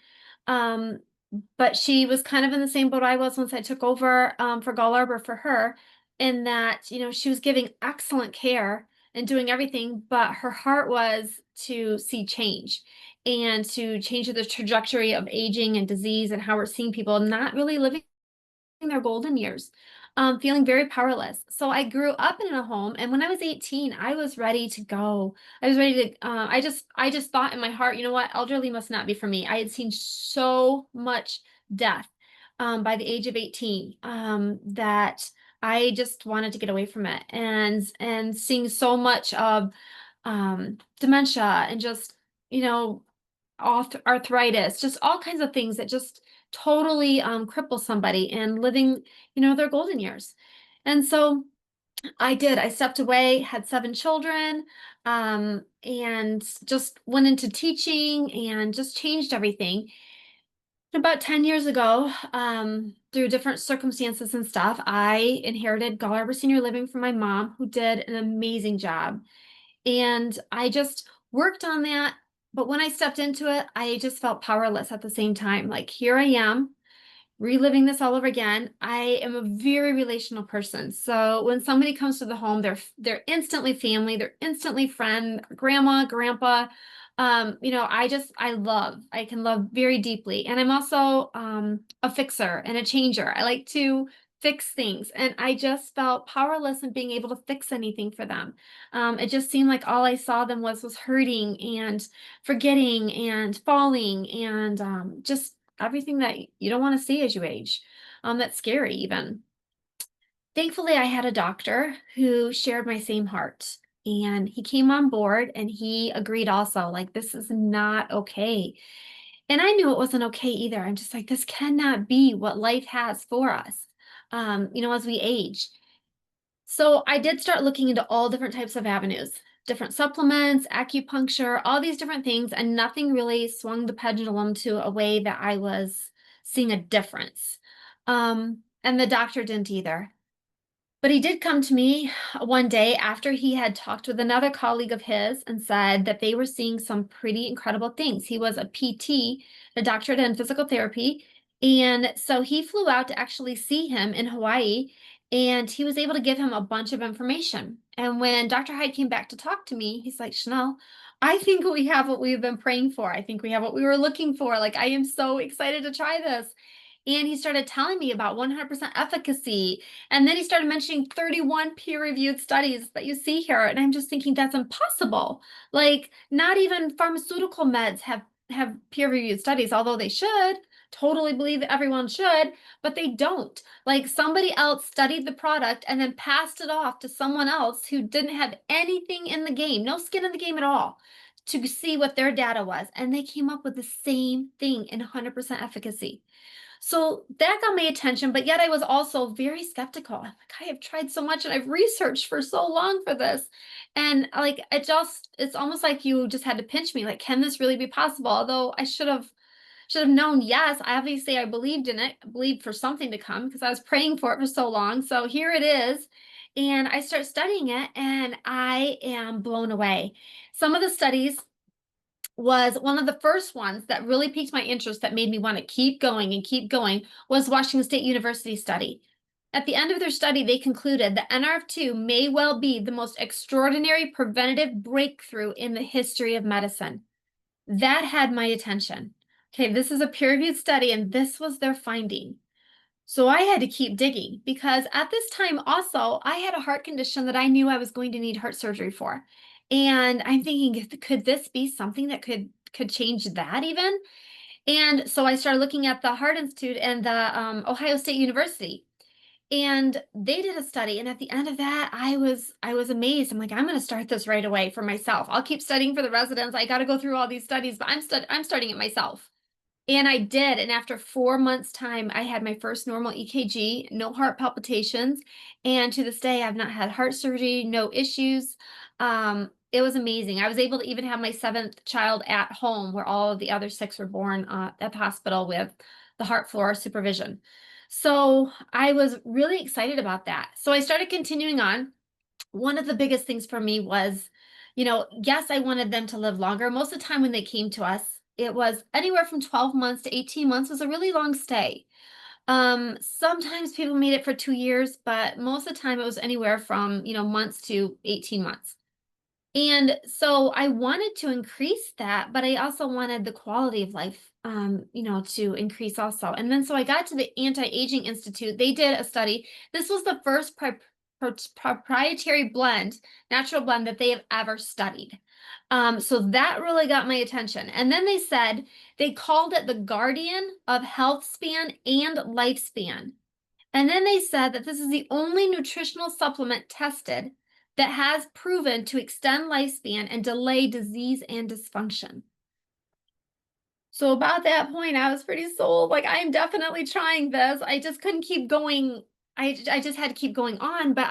But she was kind of in the same boat I was once I took over for Gull Arbor for her, in that, she was giving excellent care and doing everything, but her heart was to see change and to change the trajectory of aging and disease and how we're seeing people not really living their golden years, feeling very powerless. So I grew up in a home, and when I was 18, I was ready to go. I was ready to, I just thought in my heart, you know what, elderly must not be for me. I had seen so much death by the age of 18 that I just wanted to get away from it, and seeing so much of dementia and just, arthritis, just all kinds of things that just totally cripple somebody and living, their golden years. And so I stepped away, had 7 children, and just went into teaching and just changed everything. About 10 years ago, through different circumstances and stuff, I inherited Gull Arbor Senior Living from my mom, who did an amazing job. And I just worked on that But when I stepped into it, I just felt powerless at the same time. Like, here I am, reliving this all over again. I am a very relational person. So when somebody comes to the home, they're instantly family, they're instantly friend, grandma, grandpa. I can love very deeply. And I'm also a fixer and a changer. I like to fix things. And I just felt powerless in being able to fix anything for them. It just seemed like all I saw them was hurting and forgetting and falling and just everything that you don't want to see as you age. That's scary even. Thankfully, I had a doctor who shared my same heart, and he came on board and he agreed also, like, this is not okay. And I knew it wasn't okay either. I'm just like, this cannot be what life has for us, as we age. So I did start looking into all different types of avenues, different supplements, acupuncture, all these different things, and nothing really swung the pendulum to a way that I was seeing a difference. And the doctor didn't either. But he did come to me one day after he had talked with another colleague of his and said that they were seeing some pretty incredible things. He was a PT, a doctorate in physical therapy. And so he flew out to actually see him in Hawaii, and he was able to give him a bunch of information. And when Dr. Hyde came back to talk to me, he's like, Shanell, I think we have what we've been praying for. I think we have what we were looking for. Like, I am so excited to try this. And he started telling me about 100% efficacy. And then he started mentioning 31 peer-reviewed studies that you see here. And I'm just thinking that's impossible. Like, not even pharmaceutical meds have peer-reviewed studies, although they should. Totally believe everyone should, but they don't. Like, somebody else studied the product and then passed it off to someone else who didn't have anything in the game, no skin in the game at all, to see what their data was. And they came up with the same thing in 100% efficacy. So that got my attention, but yet I was also very skeptical. I'm like, I have tried so much and I've researched for so long for this. And like, it's almost like you just had to pinch me. Like, can this really be possible? Although I should have known, yes, obviously I believed in it, believed for something to come because I was praying for it for so long. So here it is. And I start studying it and I am blown away. Some of the studies was one of the first ones that really piqued my interest that made me want to keep going and keep going was Washington State University study. At the end of their study, they concluded that NRF2 may well be the most extraordinary preventative breakthrough in the history of medicine. That had my attention. Okay, this is a peer-reviewed study, and this was their finding. So I had to keep digging because at this time also, I had a heart condition that I knew I was going to need heart surgery for. And I'm thinking, could this be something that could change that even? And so I started looking at the Heart Institute and the Ohio State University. And they did a study, and at the end of that, I was amazed. I'm like, I'm going to start this right away for myself. I'll keep studying for the residents. I got to go through all these studies, but I'm starting it myself. And I did. And after 4 months' time, I had my first normal EKG, no heart palpitations. And to this day, I've not had heart surgery, no issues. It was amazing. I was able to even have my 7th child at home where all of the other 6 were born at the hospital with the heart floor supervision. So I was really excited about that. So I started continuing on. One of the biggest things for me was, yes, I wanted them to live longer. Most of the time when they came to us, it was anywhere from 12 months to 18 months was a really long stay. Sometimes people made it for 2 years, but most of the time it was anywhere from, months to 18 months. And so I wanted to increase that, but I also wanted the quality of life, to increase also. And then so I got to the Anti-Aging Institute. They did a study. This was the first proprietary blend, natural blend that they have ever studied. So that really got my attention. And then they said they called it the guardian of health span and lifespan. And then they said that this is the only nutritional supplement tested that has proven to extend lifespan and delay disease and dysfunction. So about that point, I was pretty sold. Like, I'm definitely trying this. I just couldn't keep going. I just had to keep going on, but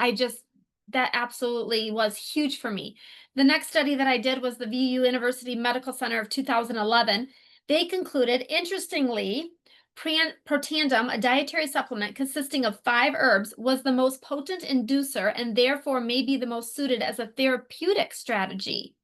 that absolutely was huge for me. The next study that I did was the VU University Medical Center of 2011. They concluded, interestingly, Protandim, a dietary supplement consisting of 5 herbs, was the most potent inducer and therefore may be the most suited as a therapeutic strategy.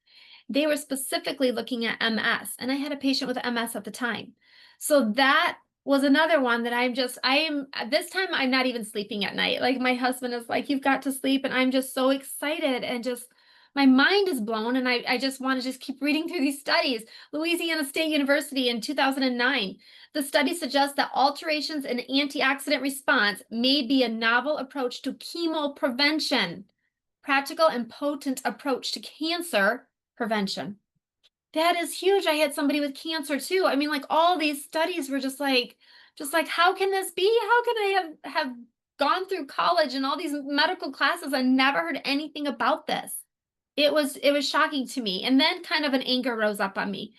They were specifically looking at MS, and I had a patient with MS at the time. So that was another one that this time I'm not even sleeping at night. Like my husband is like, you've got to sleep. And I'm just so excited and just, my mind is blown. And I just want to just keep reading through these studies. Louisiana State University in 2009, the study suggests that alterations in antioxidant response may be a novel approach to chemo prevention, practical and potent approach to cancer prevention. That is huge. I had somebody with cancer too. I mean, like all these studies were just like, how can this be? How can I have gone through college and all these medical classes and never heard anything about this? It was shocking to me. And then kind of an anger rose up on me.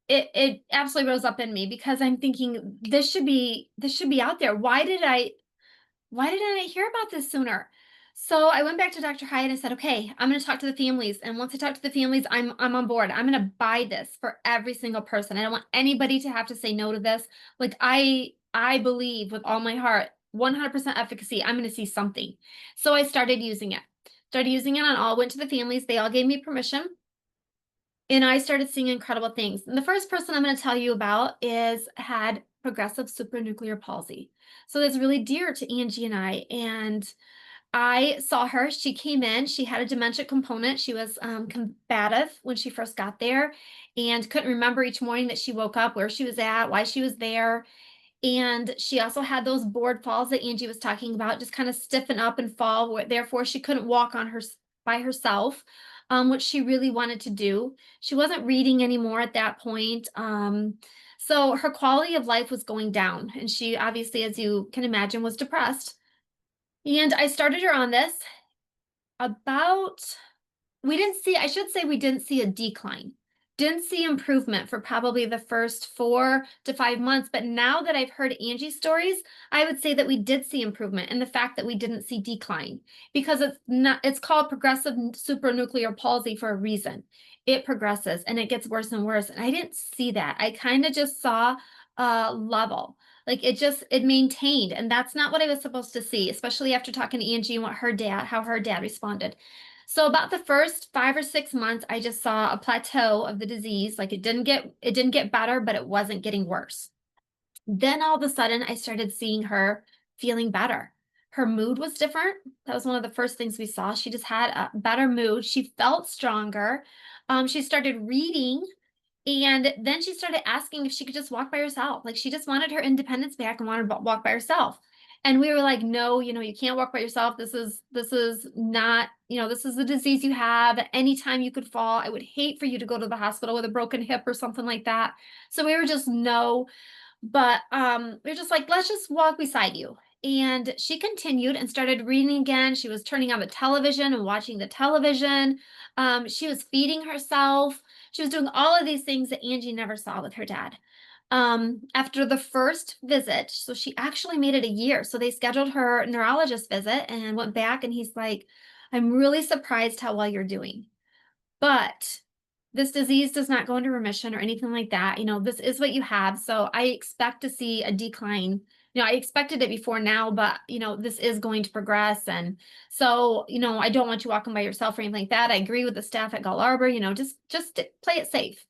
It absolutely rose up in me because I'm thinking this should be out there. Why didn't I hear about this sooner? So I went back to Dr. Hyatt and I said, okay, I'm going to talk to the families. And once I talk to the families, I'm on board. I'm going to buy this for every single person. I don't want anybody to have to say no to this. Like I believe with all my heart, 100% efficacy, I'm going to see something. So I started using it. On all, went to the families. They all gave me permission. And I started seeing incredible things. And the first person I'm going to tell you about had progressive supranuclear palsy. So that's really dear to Angie and I. And I saw her. She came in. She had a dementia component. She was combative when she first got there and couldn't remember each morning that she woke up, where she was at, why she was there. And she also had those board falls that Angie was talking about, just kind of stiffen up and fall. Therefore, she couldn't walk by herself, which she really wanted to do. She wasn't reading anymore at that point. So her quality of life was going down. And she obviously, as you can imagine, was depressed. And I started her on this we didn't see a decline. Didn't see improvement for probably the first 4 to 5 months. But now that I've heard Angie's stories, I would say that we did see improvement in the fact that we didn't see decline, because it's called progressive supranuclear palsy for a reason. It progresses and it gets worse and worse. And I didn't see that. I kind of just saw a level. Like it maintained. And that's not what I was supposed to see, especially after talking to Angie and how her dad responded. So about the first 5 or 6 months, I just saw a plateau of the disease. Like it didn't get better, but it wasn't getting worse. Then all of a sudden I started seeing her feeling better. Her mood was different. That was one of the first things we saw. She just had a better mood. She felt stronger. She started reading. And then she started asking if she could just walk by herself. Like she just wanted her independence back and wanted to walk by herself. And we were like, no, you can't walk by yourself. This is not, this is the disease you have. At any time you could fall. I would hate for you to go to the hospital with a broken hip or something like that. So we were just no, but we were just like, let's just walk beside you. And she continued and started reading again. She was turning on the television and watching the television. She was feeding herself. She was doing all of these things that Angie never saw with her dad. After the first visit, so she actually made it a year. So they scheduled her neurologist visit and went back, and he's like, I'm really surprised how well you're doing. But this disease does not go into remission or anything like that. This is what you have. So I expect to see a decline. I expected it before now, but this is going to progress. And so, I don't want you walking by yourself or anything like that. I agree with the staff at Gull Arbor, just play it safe.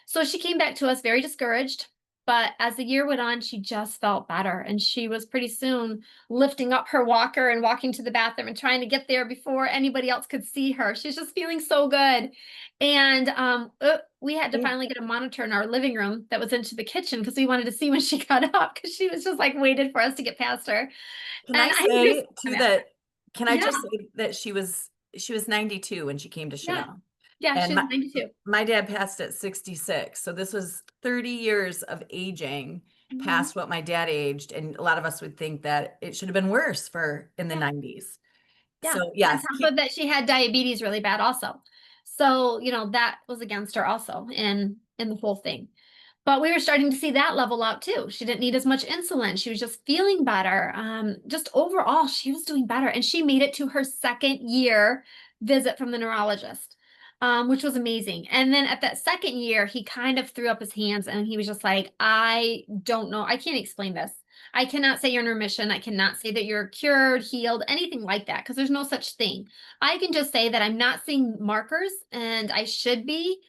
So she came back to us very discouraged. But as the year went on, she just felt better. And she was pretty soon lifting up her walker and walking to the bathroom and trying to get there before anybody else could see her. She's just feeling so good. And we had to finally get a monitor in our living room that was into the kitchen because we wanted to see when she got up, because she was just like waited for us to get past her. Can I say too that, can I just say that she was 92 when she came to Shanell? Yeah, she's 92. My dad passed at 66. So this was 30 years of aging past what my dad aged. And a lot of us would think that it should have been worse in the 90s. Yeah. So yes. On top of that, she had diabetes really bad also. So, that was against her also in the whole thing. But we were starting to see that level out too. She didn't need as much insulin. She was just feeling better. Just overall, she was doing better. And she made it to her second year visit from the neurologist, which was amazing. And then at that second year, he kind of threw up his hands and he was just like, I don't know. I can't explain this. I cannot say you're in remission. I cannot say that you're cured, healed, anything like that, because there's no such thing. I can just say that I'm not seeing markers and I should be.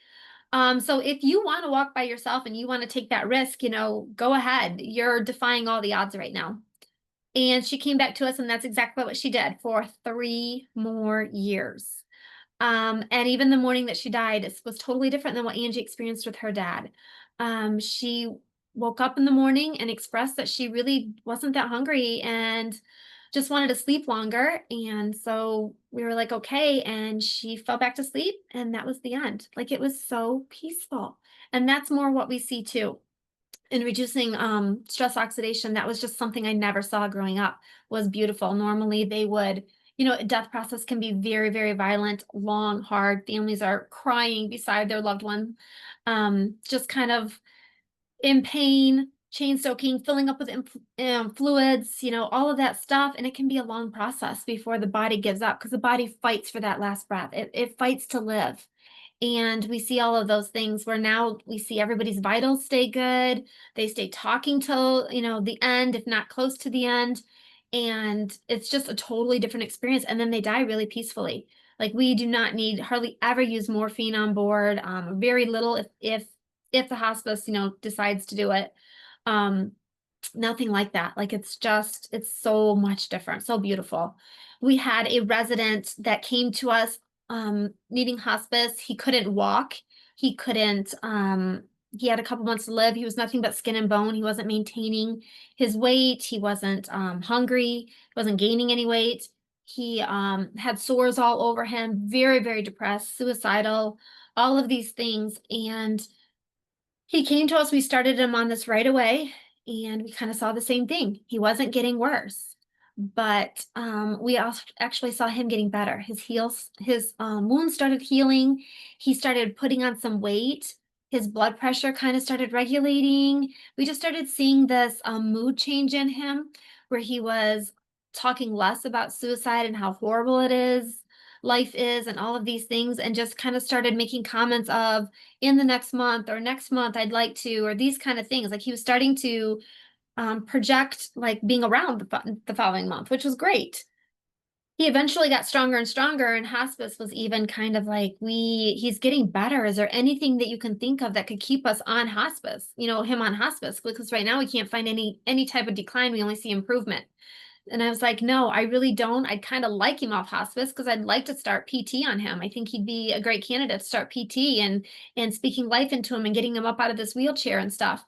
So if you want to walk by yourself and you want to take that risk, go ahead. You're defying all the odds right now. And she came back to us, and that's exactly what she did for 3 more years. And even the morning that she died was totally different than what Angie experienced with her dad. She woke up in the morning and expressed that she really wasn't that hungry and just wanted to sleep longer. And so we were like, okay. And she fell back to sleep, and that was the end. Like, it was so peaceful. And that's more what we see too in reducing stress oxidation. That was just something I never saw growing up. Was beautiful. Normally they would, death process can be very, very violent, long, hard. Families are crying beside their loved one, just kind of in pain, chain soaking, filling up with fluids, all of that stuff. And it can be a long process before the body gives up, because the body fights for that last breath. It fights to live. And we see all of those things where now we see everybody's vitals stay good. They stay talking till, the end, if not close to the end. And it's just a totally different experience. And then they die really peacefully. Like, we do not need hardly ever use morphine on board. Very little if the hospice, decides to do it. Nothing like that. Like, it's so much different, so beautiful. We had a resident that came to us needing hospice. He couldn't walk. He couldn't, he had a couple months to live. He was nothing but skin and bone. He wasn't maintaining his weight. He wasn't hungry. He wasn't gaining any weight. He had sores all over him, very, very depressed, suicidal, all of these things. And he came to us. We started him on this right away, and we kind of saw the same thing. He wasn't getting worse, but we also actually saw him getting better. His wounds started healing. He started putting on some weight. His blood pressure kind of started regulating. We just started seeing this mood change in him, where he was talking less about suicide and how horrible life is, and all of these things, and just kind of started making comments of, in the next month or next month, I'd like to, or these kind of things. Like, he was starting to project like being around the following month, which was great. He eventually got stronger and stronger, and hospice was even kind of like, he's getting better. Is there anything that you can think of that could keep us on hospice, him on hospice? Because right now we can't find any type of decline. We only see improvement. And I was like, no, I really don't. I'd kind of like him off hospice, because I'd like to start PT on him. I think he'd be a great candidate to start PT and speaking life into him and getting him up out of this wheelchair and stuff.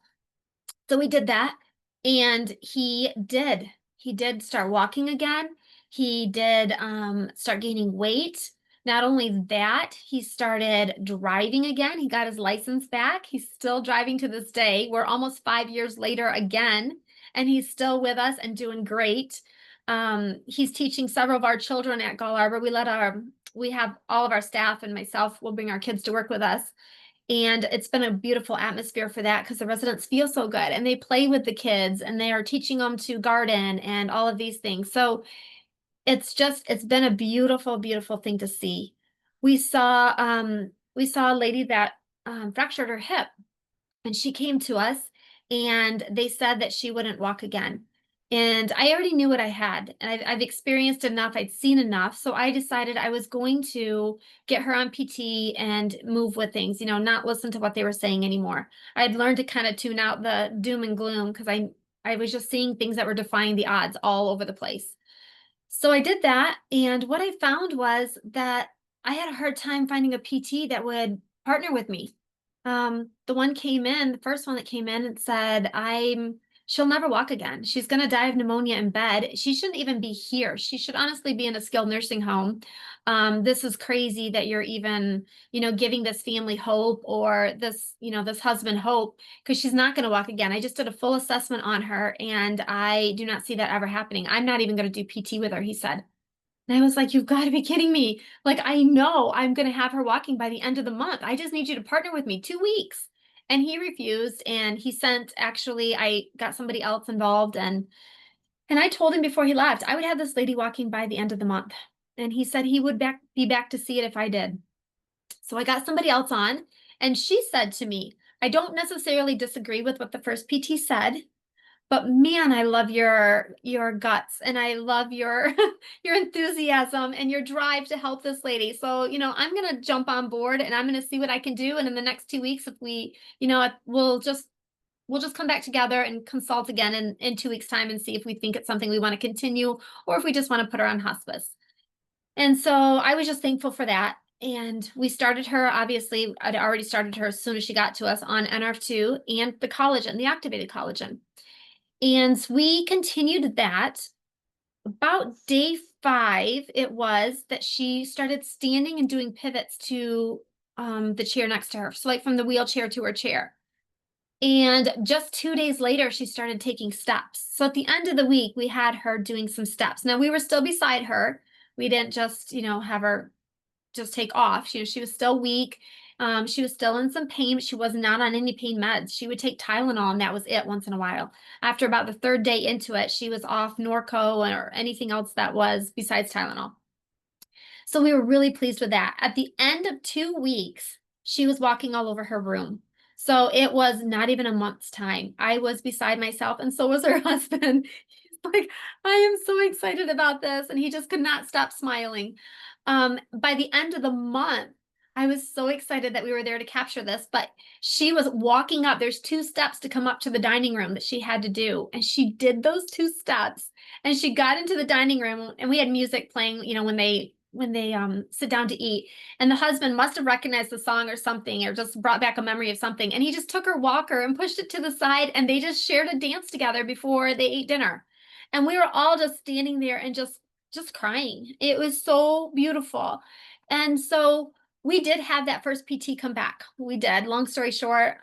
So we did that, and he did start walking again. He did start gaining weight. Not only that, he started driving again. He got his license back. He's still driving to this day. We're almost 5 years later again, and he's still with us and doing great. He's teaching several of our children at Gull Arbor. We have all of our staff, and myself will bring our kids to work with us. And it's been a beautiful atmosphere for that, because the residents feel so good, and they play with the kids, and they are teaching them to garden and all of these things. So it's been a beautiful, beautiful thing to see. We saw a lady that fractured her hip, and she came to us, and they said that she wouldn't walk again. And I already knew what I had, and I've experienced enough, I'd seen enough. So I decided I was going to get her on PT and move with things, not listen to what they were saying anymore. I'd learned to kind of tune out the doom and gloom, because I was just seeing things that were defying the odds all over the place. So I did that, and what I found was that I had a hard time finding a PT that would partner with me. The first one that came in and said, she'll never walk again. She's going to die of pneumonia in bed. She shouldn't even be here. She should honestly be in a skilled nursing home. This is crazy that you're even, giving this family hope, or this husband hope, because she's not going to walk again. I just did a full assessment on her, and I do not see that ever happening. I'm not even going to do PT with her, he said. And I was like, you've got to be kidding me. Like, I know I'm going to have her walking by the end of the month. I just need you to partner with me 2 weeks. And he refused, and I got somebody else involved, and I told him before he left, I would have this lady walking by the end of the month. And he said he would be back to see it if I did. So I got somebody else on, and she said to me, I don't necessarily disagree with what the first PT said, but man, I love your guts, and I love your your enthusiasm and your drive to help this lady. So, I'm gonna jump on board and I'm gonna see what I can do. And in the next 2 weeks, if we, we'll just come back together and consult again in 2 weeks' time and see if we think it's something we want to continue or if we just want to put her on hospice. And so I was just thankful for that. And we started her, obviously, I'd already started her as soon as she got to us on NRF2 and the collagen, the activated collagen. And we continued that. About day 5, it was that she started standing and doing pivots to the chair next to her. So like from the wheelchair to her chair. And just 2 days later, she started taking steps. So at the end of the week, we had her doing some steps. Now we were still beside her. We didn't just, have her just take off. She was still weak. She was still in some pain, but she was not on any pain meds. She would take Tylenol and that was it once in a while. After about the 3rd day into it, she was off Norco or anything else that was besides Tylenol. So we were really pleased with that. At the end of 2 weeks, she was walking all over her room. So it was not even a month's time. I was beside myself, and so was her husband. He's like, I am so excited about this. And he just could not stop smiling. By the end of the month, I was so excited that we were there to capture this, but she was walking up. There's 2 steps to come up to the dining room that she had to do. And she did those 2 steps and she got into the dining room, and we had music playing, when they sit down to eat, and the husband must have recognized the song or something, or just brought back a memory of something, and he just took her walker and pushed it to the side, and they just shared a dance together before they ate dinner. And we were all just standing there and just crying. It was so beautiful. And so we did have that first PT come back. We did. Long story short,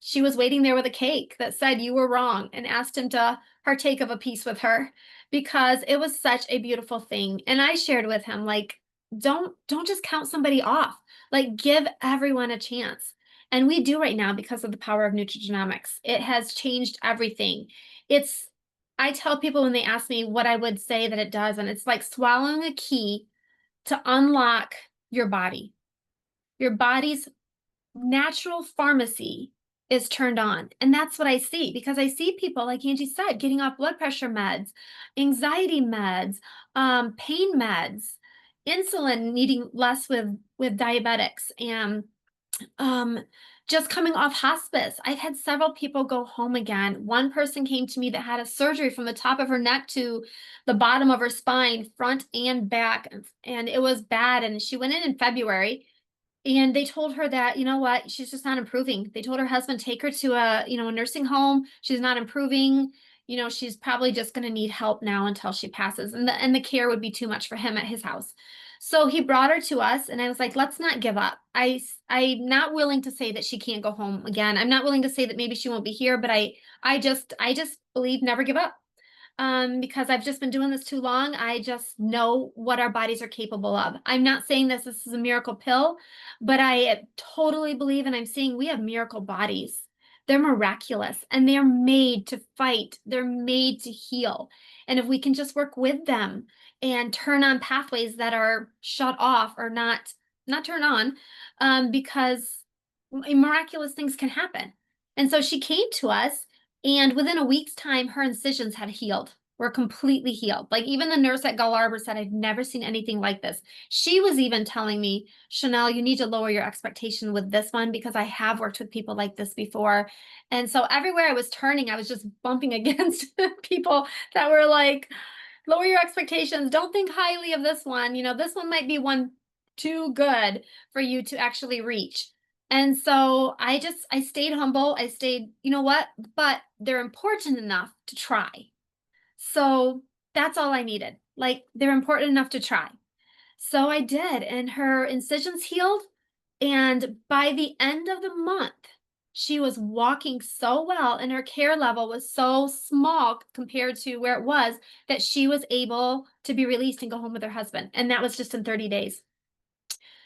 she was waiting there with a cake that said you were wrong, and asked him to partake of a piece with her because it was such a beautiful thing. And I shared with him, like, don't just count somebody off. Like, give everyone a chance. And we do right now because of the power of nutrigenomics. It has changed everything. I tell people when they ask me what I would say that it does, and it's like swallowing a key to unlock your body. Your body's natural pharmacy is turned on. And that's what I see, because I see people, like Angie said, getting off blood pressure meds, anxiety meds, pain meds, insulin needing less with diabetics, and just coming off hospice. I've had several people go home again. One person came to me that had a surgery from the top of her neck to the bottom of her spine, front and back, and it was bad. And she went in February. And they told her that, you know what, she's just not improving. They told her husband, take her to a nursing home. She's not improving. She's probably just going to need help now until she passes. And the care would be too much for him at his house. So he brought her to us, and I was like, let's not give up. I'm not willing to say that she can't go home again. I'm not willing to say that maybe she won't be here, but I just believe never give up. Because I've just been doing this too long. I just know what our bodies are capable of. I'm not saying this is a miracle pill, but I totally believe, and I'm seeing we have miracle bodies. They're miraculous, and they're made to fight. They're made to heal. And if we can just work with them and turn on pathways that are shut off or not turn on, because miraculous things can happen. And so she came to us, and within a week's time, her incisions had healed, were completely healed. Like, even the nurse at Gull Arbor said, I've never seen anything like this. She was even telling me, Shanell, you need to lower your expectation with this one, because I have worked with people like this before. And so everywhere I was turning, I was just bumping against people that were like, lower your expectations. Don't think highly of this one. This one might be one too good for you to actually reach. And so I stayed humble. I stayed, you know what, but they're important enough to try. So that's all I needed. Like, they're important enough to try. So I did, and her incisions healed. And by the end of the month, she was walking so well, and her care level was so small compared to where it was, that she was able to be released and go home with her husband. And that was just in 30 days.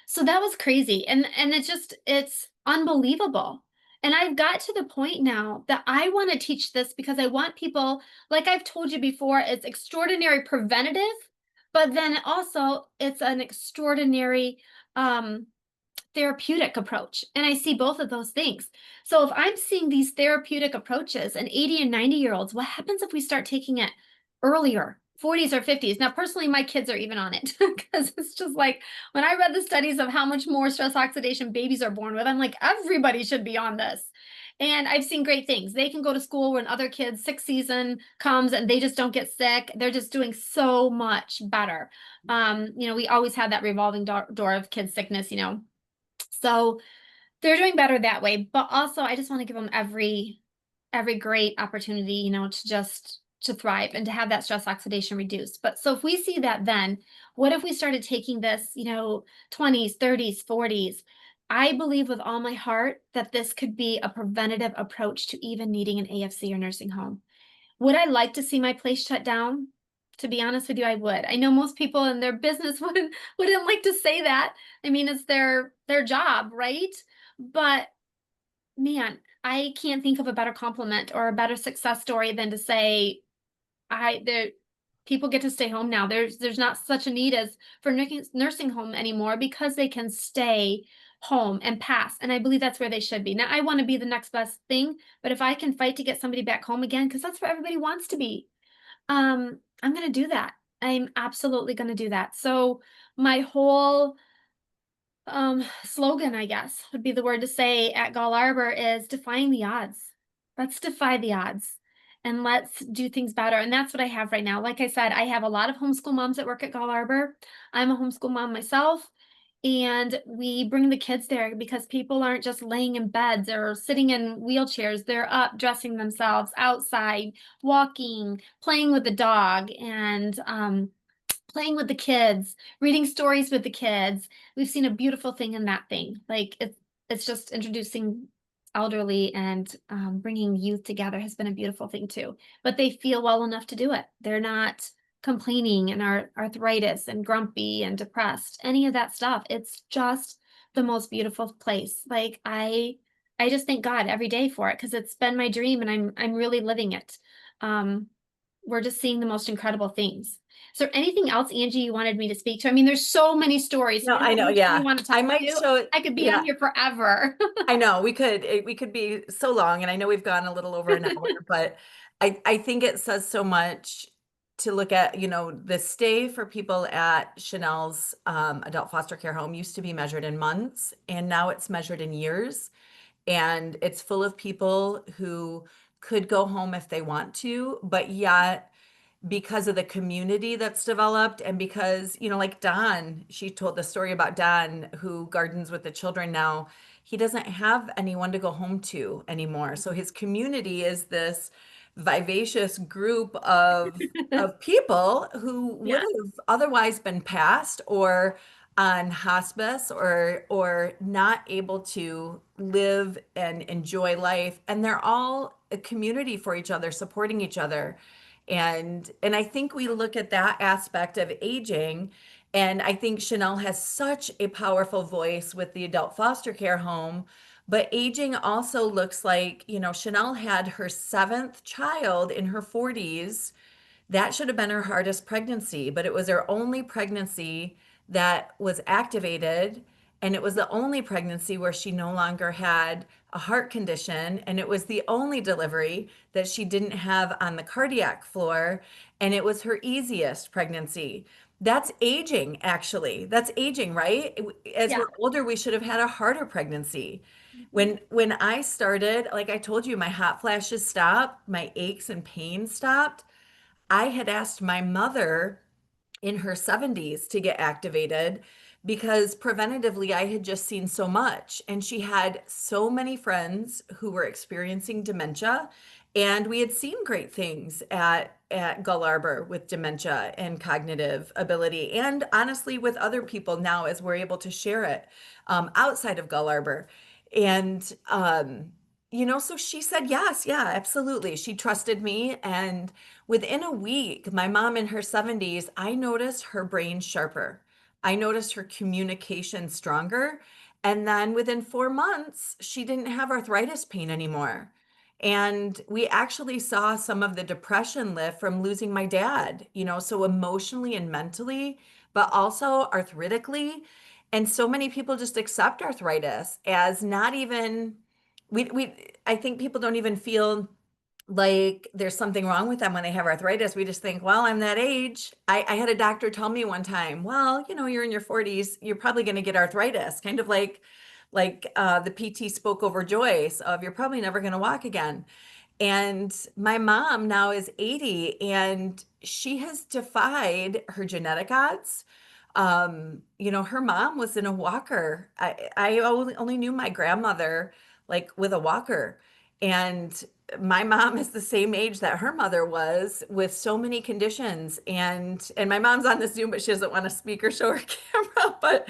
So that was crazy. And it's unbelievable. And I've got to the point now that I want to teach this, because I want people, like I've told you before, it's extraordinary preventative, but then also it's an extraordinary therapeutic approach. And I see both of those things. So if I'm seeing these therapeutic approaches in 80 and 90-year-olds, what happens if we start taking it earlier, 40s or 50s? Now, personally, my kids are even on it because it's just like when I read the studies of how much more stress oxidation babies are born with, I'm like, everybody should be on this. And I've seen great things. They can go to school when other kids, sixth season comes and they just don't get sick. They're just doing so much better. We always had that revolving door of kids' sickness, So they're doing better that way. But also, I just want to give them every great opportunity, to thrive and to have that stress oxidation reduced. But so if we see that, then what if we started taking this, 20s, 30s, 40s? I believe with all my heart that this could be a preventative approach to even needing an AFC or nursing home. Would I like to see my place shut down? To be honest with you, I would. I know most people in their business wouldn't like to say that. I mean, it's their job, right? But man, I can't think of a better compliment or a better success story than to say, people get to stay home now. There's not such a need as for nursing home anymore because they can stay home and pass. And I believe that's where they should be. Now, I want to be the next best thing, but if I can fight to get somebody back home again, because that's where everybody wants to be, I'm going to do that. I'm absolutely going to do that. So my whole slogan, I guess, would be the word to say at Gall Arbor is defying the odds. Let's defy the odds and let's do things better. And that's what I have right now. Like I said, I have a lot of homeschool moms that work at Gall Arbor. I'm a homeschool mom myself. And we bring the kids there because people aren't just laying in beds or sitting in wheelchairs. They're up dressing themselves outside, walking, playing with the dog, and playing with the kids, reading stories with the kids. We've seen a beautiful thing in that thing. Like it's just introducing elderly and bringing youth together has been a beautiful thing too. But they feel well enough to do it. They're not complaining and arthritis and grumpy and depressed, any of that stuff. It's just the most beautiful place. Like I just thank God every day for it because it's been my dream and I'm really living it. We're just seeing the most incredible things. Is there anything else, Angie, you wanted me to speak to? I mean, there's so many stories. No, I know, Which one yeah. you want to talk I might to? show it. I could be Yeah. on here forever. I know we could be so long, and I know we've gone a little over an hour, but I think it says so much to look at, the stay for people at Shanell's adult foster care home used to be measured in months, and now it's measured in years. And it's full of people who could go home if they want to, but yet because of the community that's developed and because, like Don, she told the story about Don who gardens with the children now. He doesn't have anyone to go home to anymore. So his community is this vivacious group of people who would have otherwise been passed or on hospice or not able to live and enjoy life. And they're all a community for each other, supporting each other. And I think we look at that aspect of aging, and I think Shanell has such a powerful voice with the adult foster care home. But aging also looks like, Shanell had her seventh child in her 40s. That should have been her hardest pregnancy, but it was her only pregnancy that was activated. And it was the only pregnancy where she no longer had a heart condition. And it was the only delivery that she didn't have on the cardiac floor. And it was her easiest pregnancy. That's aging, actually. That's aging, right? As Yeah. we're older, we should have had a harder pregnancy. When I started, like I told you, my hot flashes stopped, my aches and pains stopped. I had asked my mother in her 70s to get activated because preventatively I had just seen so much. And she had so many friends who were experiencing dementia. And we had seen great things at Gull Arbor with dementia and cognitive ability, and honestly, with other people now as we're able to share it outside of Gull Arbor. And, so she said, yes, yeah, absolutely. She trusted me. And within a week, my mom in her 70s, I noticed her brain sharper. I noticed her communication stronger. And then within 4 months, she didn't have arthritis pain anymore. And we actually saw some of the depression lift from losing my dad, so emotionally and mentally, but also arthritically. And so many people just accept arthritis as not even, I think people don't even feel like there's something wrong with them when they have arthritis. We just think, well, I'm that age. I had a doctor tell me one time, well, you're in your 40s, you're probably going to get arthritis, kind of like the PT spoke over Joyce of you're probably never going to walk again. And my mom now is 80 and she has defied her genetic odds. Her mom was in a walker. I only knew my grandmother like with a walker. And my mom is the same age that her mother was with so many conditions. And my mom's on the Zoom, but she doesn't want to speak or show her camera. But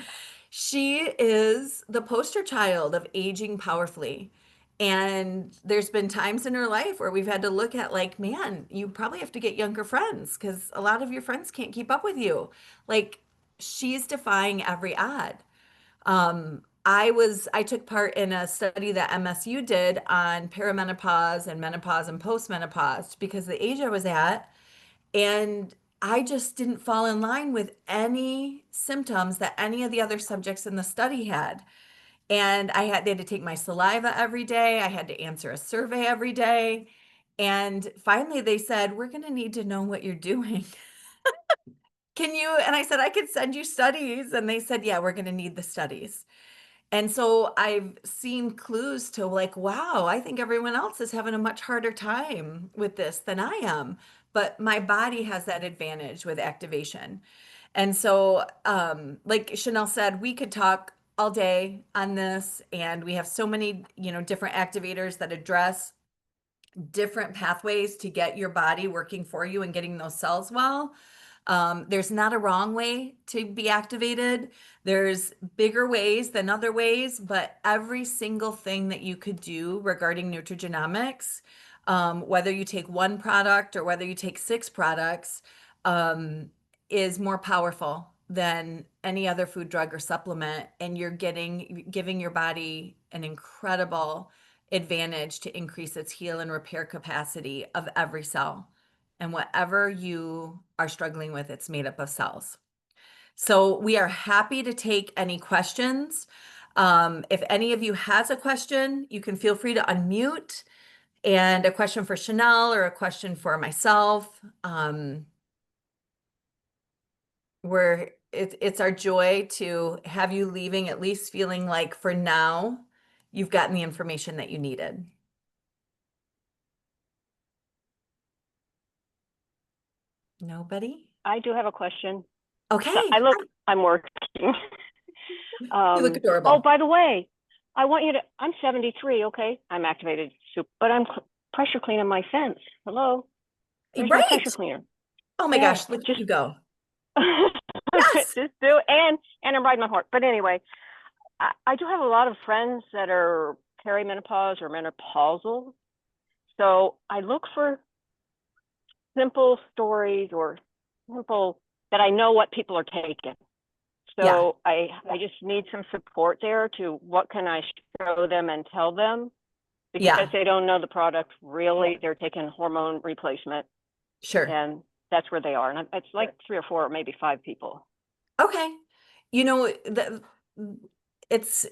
she is the poster child of aging powerfully. And there's been times in her life where we've had to look at like, man, you probably have to get younger friends because a lot of your friends can't keep up with you. Like she's defying every odd. I took part in a study that MSU did on perimenopause and menopause and postmenopause because the age I was at, and I just didn't fall in line with any symptoms that any of the other subjects in the study had. And they had to take my saliva every day. I had to answer a survey every day. And finally they said, we're going to need to know what you're doing. Can you? And I said, I could send you studies. And they said, yeah, we're going to need the studies. And so I've seen clues to like, wow, I think everyone else is having a much harder time with this than I am. But my body has that advantage with activation. And so, like Shanell said, we could talk all day on this, and we have so many, different activators that address different pathways to get your body working for you and getting those cells well. There's not a wrong way to be activated. There's bigger ways than other ways, but every single thing that you could do regarding nutrigenomics, whether you take one product or whether you take 6 products, is more powerful than any other food, drug, or supplement. And you're giving your body an incredible advantage to increase its heal and repair capacity of every cell. And whatever you are struggling with, it's made up of cells. So we are happy to take any questions. If any of you has a question, you can feel free to unmute, and a question for Shanell or a question for myself. It's our joy to have you leaving at least feeling like for now, you've gotten the information that you needed. Nobody? I do have a question. Okay. I'm working. You look adorable. Oh, by the way, I'm 73, okay? I'm activated, but I'm pressure cleaning my fence. Hello? There's my pressure cleaner. Oh my gosh, look at you go. Yes. Just do it. And I'm riding my horse. But anyway, I do have a lot of friends that are perimenopause or menopausal. So I look for simple stories or simple that I know what people are taking. So I just need some support there to what can I show them and tell them, because they don't know the product really. They're taking hormone replacement. Sure. And that's where they are. And it's like 3 or 4 or maybe 5 people. Okay. It's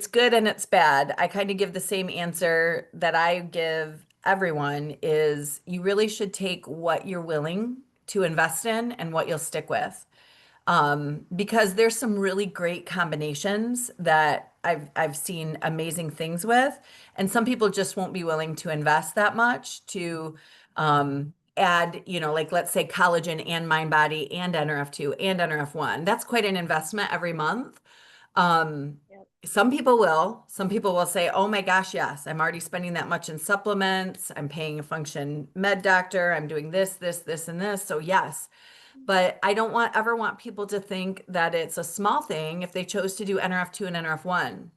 good and it's bad. I kind of give the same answer that I give everyone is you really should take what you're willing to invest in and what you'll stick with. Because there's some really great combinations that I've seen amazing things with, and some people just won't be willing to invest that much to add, like let's say collagen and mind body and NRF2 and NRF1. That's quite an investment every month. Some people will say, oh my gosh, yes, I'm already spending that much in supplements. I'm paying a function med doctor. I'm doing this, and this. So yes. But I don't ever want people to think that it's a small thing if they chose to do NRF2 and NRF1.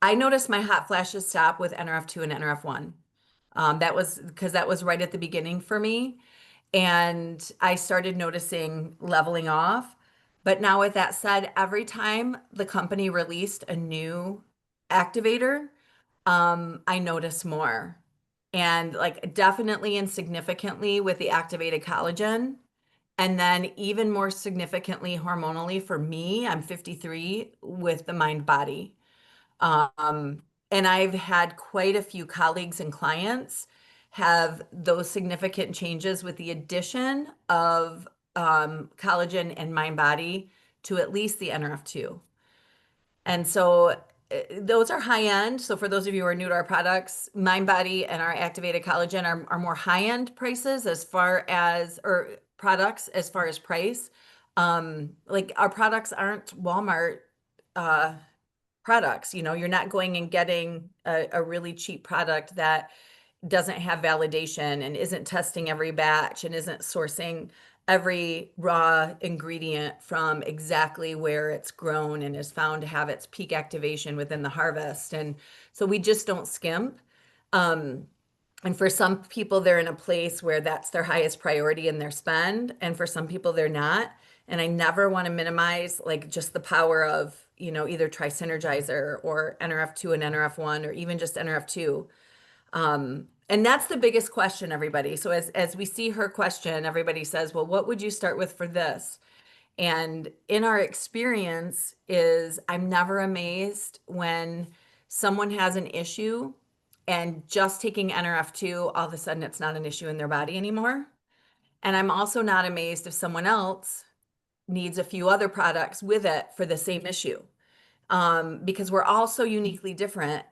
I noticed my hot flashes stop with NRF2 and NRF1. That was because that was right at the beginning for me. And I started noticing leveling off. But now with that said, every time the company released a new activator, I notice more. And like definitely and significantly with the activated collagen, And then even more significantly hormonally for me, I'm 53 with the mind body. And I've had quite a few colleagues and clients have those significant changes with the addition of collagen and mind body to at least the NRF2. And so those are high end. So for those of you who are new to our products, Mind Body and our activated collagen are more high end prices as far as, or products as far as price. Like our products aren't Walmart products. You know, you're not going and getting a really cheap product that doesn't have validation and isn't testing every batch and isn't sourcing every raw ingredient from exactly where it's grown and is found to have its peak activation within the harvest. And so we just don't skimp. And for some people, they're in a place where that's their highest priority in their spend. And for some people, they're not. And I never want to minimize like just the power of, you know, either try Synergizer or NRF2 and NRF1 or even just NRF2. And that's the biggest question, everybody. So as we see her question, everybody says, well, what would you start with for this? And in our experience is I'm never amazed when someone has an issue and just taking NRF2, all of a sudden it's not an issue in their body anymore. And I'm also not amazed if someone else needs a few other products with it for the same issue. Because we're all so uniquely different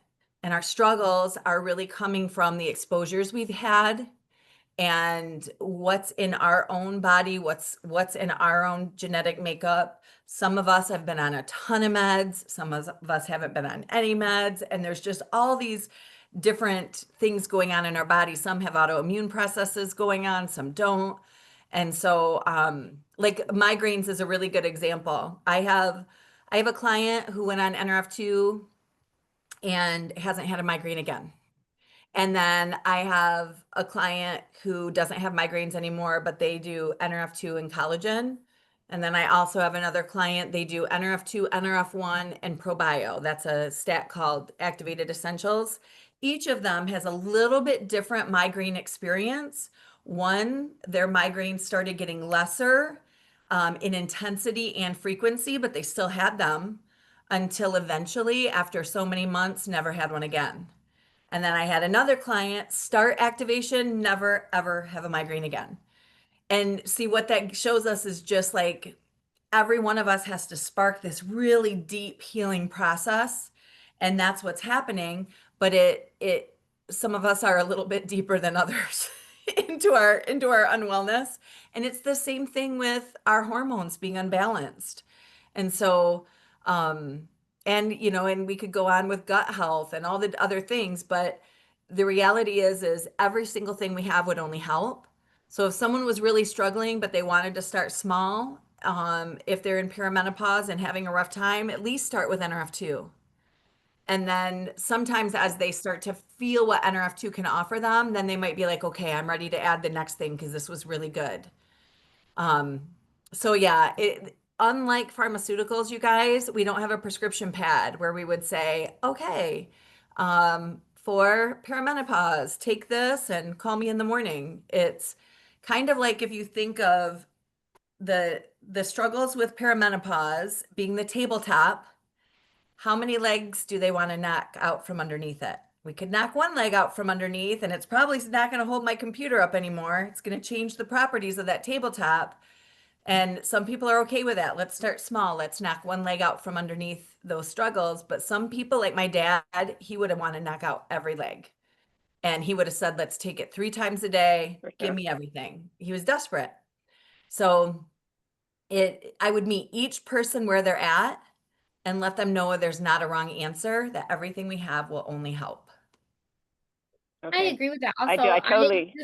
and our struggles are really coming from the exposures we've had and what's in our own body, what's in our own genetic makeup. Some of us have been on a ton of meds, some of us haven't been on any meds, and there's just all these different things going on in our body. Some have autoimmune processes going on, some don't. And so like migraines is a really good example. I have a client who went on NRF2 and hasn't had a migraine again. And then I have a client who doesn't have migraines anymore, but they do NRF2 and collagen. And then I also have another client, they do NRF2, NRF1, and ProBio. That's a stat called Activated Essentials. Each of them has a little bit different migraine experience. One, their migraines started getting lesser in intensity and frequency, but they still had them until eventually, after so many months, never had one again. And then I had another client start activation, never ever have a migraine again. And see what that shows us is just like every one of us has to spark this really deep healing process. And that's what's happening. But some of us are a little bit deeper than others into our unwellness. And it's the same thing with our hormones being unbalanced. And so, and you know, and we could go on with gut health and all the other things, but the reality is every single thing we have would only help. So if someone was really struggling, but they wanted to start small, if they're in perimenopause and having a rough time, at least start with NRF2. And then sometimes as they start to feel what NRF2 can offer them, then they might be like, okay, I'm ready to add the next thing because this was really good. So yeah, unlike pharmaceuticals, you guys, we don't have a prescription pad where we would say, okay, for perimenopause, take this and call me in the morning. It's kind of like if you think of the struggles with perimenopause being the tabletop, how many legs do they want to knock out from underneath it? We could knock one leg out from underneath and it's probably not going to hold my computer up anymore. It's going to change the properties of that tabletop. And some people are okay with that. Let's start small. Let's knock one leg out from underneath those struggles. But some people, like my dad, he would have wanted to knock out every leg. And he would have said, let's take it 3 times a day. Give me everything. He was desperate. So I would meet each person where they're at and let them know there's not a wrong answer, that everything we have will only help. I agree with that. I Also, do. I totally.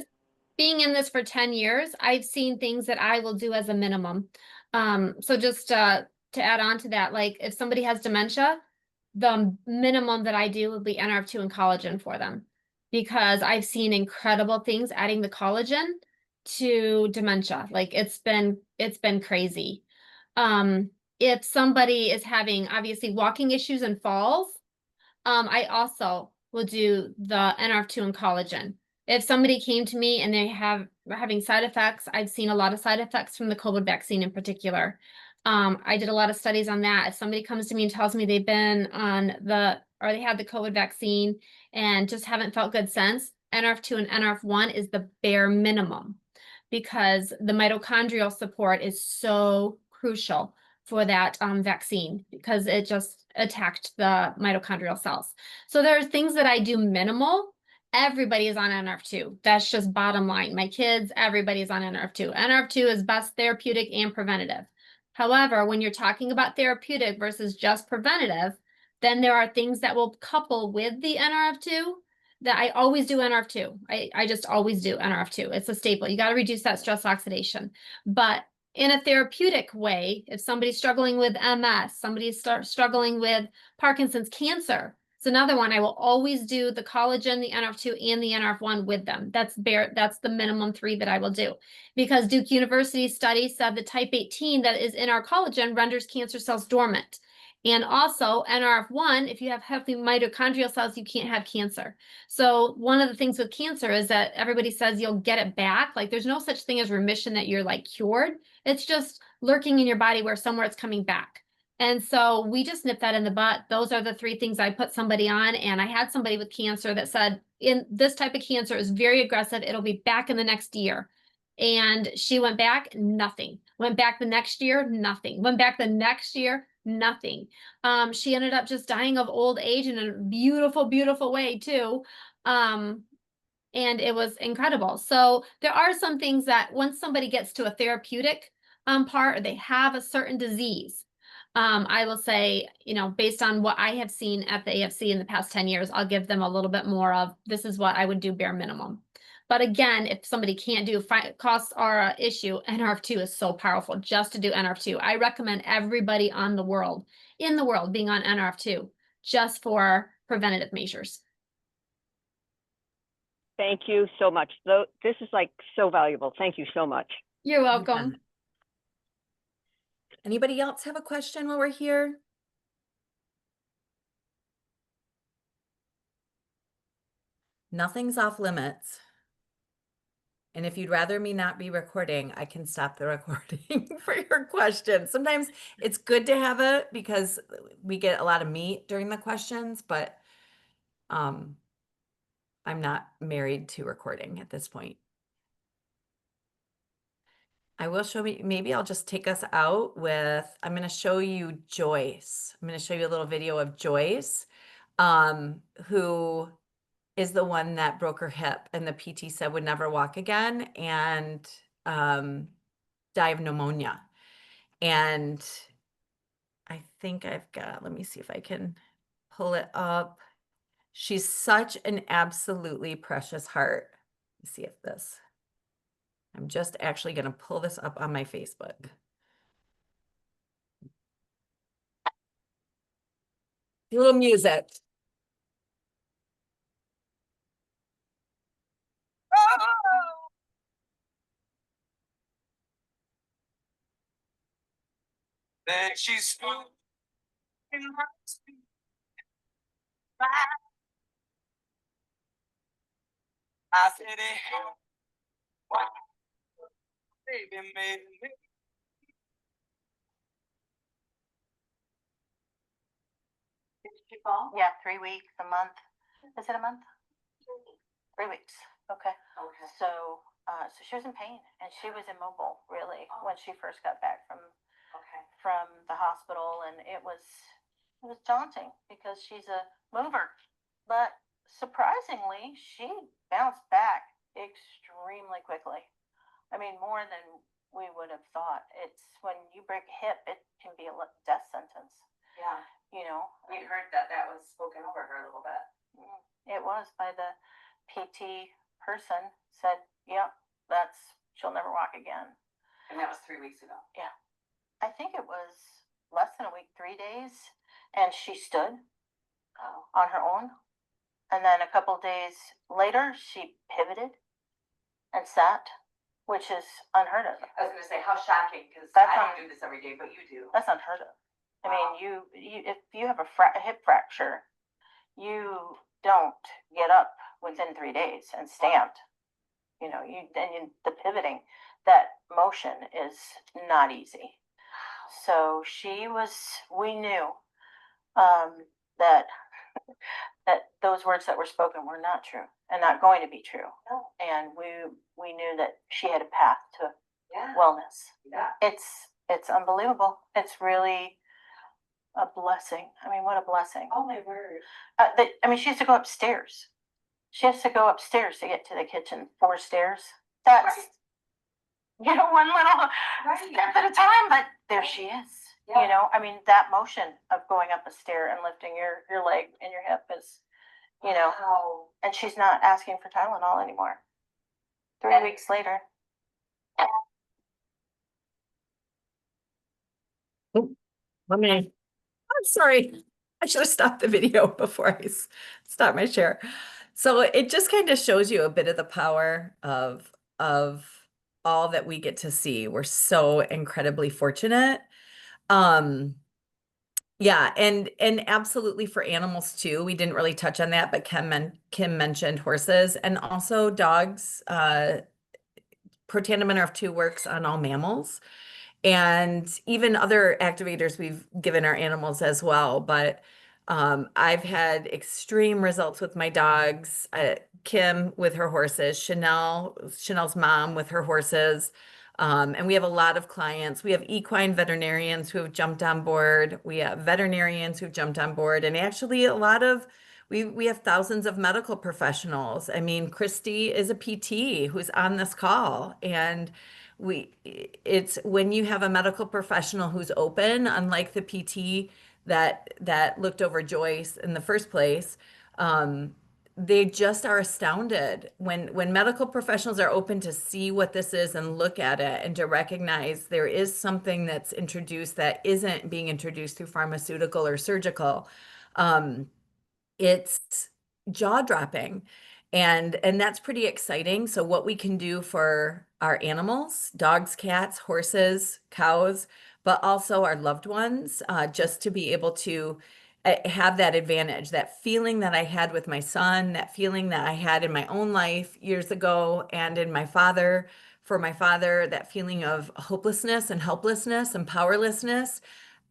Being in this for 10 years, I've seen things that I will do as a minimum. So just to add on to that, like if somebody has dementia, the minimum that I do would be NRF2 and collagen for them, because I've seen incredible things adding the collagen to dementia. Like it's been crazy. If somebody is having obviously walking issues and falls, I also will do the NRF2 and collagen, If somebody came to me and were having side effects, I've seen a lot of side effects from the COVID vaccine in particular. I did a lot of studies on that. If somebody comes to me and tells me they've been on or they had the COVID vaccine and just haven't felt good since, NRF2 and NRF1 is the bare minimum because the mitochondrial support is so crucial for that vaccine because it just attacked the mitochondrial cells. So there are things that I do minimal. Everybody is on NRF2. That's just bottom line. My kids, everybody's on NRF2. NRF2 is best therapeutic and preventative. However, when you're talking about therapeutic versus just preventative, then there are things that will couple with the NRF2 that I always do NRF2. I just always do NRF2. It's a staple. You got to reduce that stress oxidation. But in a therapeutic way, if somebody's struggling with MS, somebody's struggling with Parkinson's, cancer, it's another one. I will always do the collagen, the NRF2, and the NRF1 with them. That's the minimum 3 that I will do. Because Duke University study said the type 18 that is in our collagen renders cancer cells dormant. And also NRF1, if you have healthy mitochondrial cells, you can't have cancer. So one of the things with cancer is that everybody says you'll get it back. Like there's no such thing as remission that you're like cured. It's just lurking in your body where somewhere it's coming back. And so we just nip that in the butt. Those are the 3 things I put somebody on. And I had somebody with cancer that said, in this type of cancer is very aggressive. It'll be back in the next year. And she went back, nothing. Went back the next year, nothing. Went back the next year, nothing. She ended up just dying of old age in a beautiful, beautiful way too. And it was incredible. So there are some things that once somebody gets to a therapeutic part, or they have a certain disease, I will say, based on what I have seen at the AFC in the past 10 years, I'll give them a little bit more of, this is what I would do bare minimum. But again, if somebody can't do, costs are an issue, NRF2 is so powerful just to do NRF2. I recommend everybody in the world being on NRF2 just for preventative measures. Thank you so much. This is like so valuable. Thank you so much. You're welcome. Anybody else have a question while we're here? Nothing's off limits. And if you'd rather me not be recording, I can stop the recording for your questions. Sometimes it's good to have it because we get a lot of meat during the questions, but I'm not married to recording at this point. I will show you, maybe I'll just take us out with, I'm going to show you Joyce. I'm going to show you a little video of Joyce, who is the one that broke her hip and the PT said would never walk again and die of pneumonia. And I think I've got, let me see if I can pull it up. She's such an absolutely precious heart. Let's see if this, I'm just actually going to pull this up on my Facebook. A little music. Then she's spoon in her speed. I said, hey, what? Baby made me. Did she fall? Yeah, 3 weeks, a month. Is it a month? 3 weeks. Okay. Okay. So she was in pain and she was immobile really when she first got back from the hospital, and it was daunting because she's a mover. But surprisingly, she bounced back extremely quickly. I mean, more than we would have thought. It's when you break a hip, it can be a death sentence. Yeah. We heard that was spoken over her a little bit. It was by the PT person said, yep, she'll never walk again. And that was 3 weeks ago. Yeah. I think it was less than a week, 3 days. And she stood on her own. And then a couple of days later, she pivoted and sat, which is unheard of. I was going to say, how shocking, because That's I don't do this every day, but you do. That's unheard of. I mean, you if you have a hip fracture, you don't get up within 3 days and stamped. You know, the pivoting, that motion is not easy. So we knew that those words that were spoken were not true and not going to be true. No. And we knew that she had a path to wellness. Yeah. It's unbelievable. It's really a blessing. I mean, what a blessing. Oh my word. She has to go upstairs. She has to go upstairs to get to the kitchen, 4 stairs. That's, right. One little step at a time, but there she is. Yeah. That motion of going up a stair and lifting your leg and your hip is, wow. And she's not asking for Tylenol anymore. 3 weeks later. I'm sorry. I should have stopped the video before I stopped my share. So it just kind of shows you a bit of the power of all that we get to see. We're so incredibly fortunate. Yeah, and absolutely for animals too. We didn't really touch on that, but Kim mentioned horses and also dogs. Protandim NRF2 works on all mammals and even other activators we've given our animals as well. But I've had extreme results with my dogs, Kim with her horses, Shanell's mom with her horses. And we have a lot of clients. We have equine veterinarians who have jumped on board. We have veterinarians who've jumped on board. And actually we have thousands of medical professionals. I mean, Christy is a PT who's on this call. And it's when you have a medical professional who's open, unlike the PT that looked over Joyce in the first place, they just are astounded when medical professionals are open to see what this is and look at it and to recognize there is something that's introduced that isn't being introduced through pharmaceutical or surgical. It's jaw-dropping. And that's pretty exciting. So what we can do for our animals, dogs, cats, horses, cows, but also our loved ones, just to be able to have that advantage, that feeling that I had with my son, that feeling that I had in my own life years ago and in for my father, that feeling of hopelessness and helplessness and powerlessness.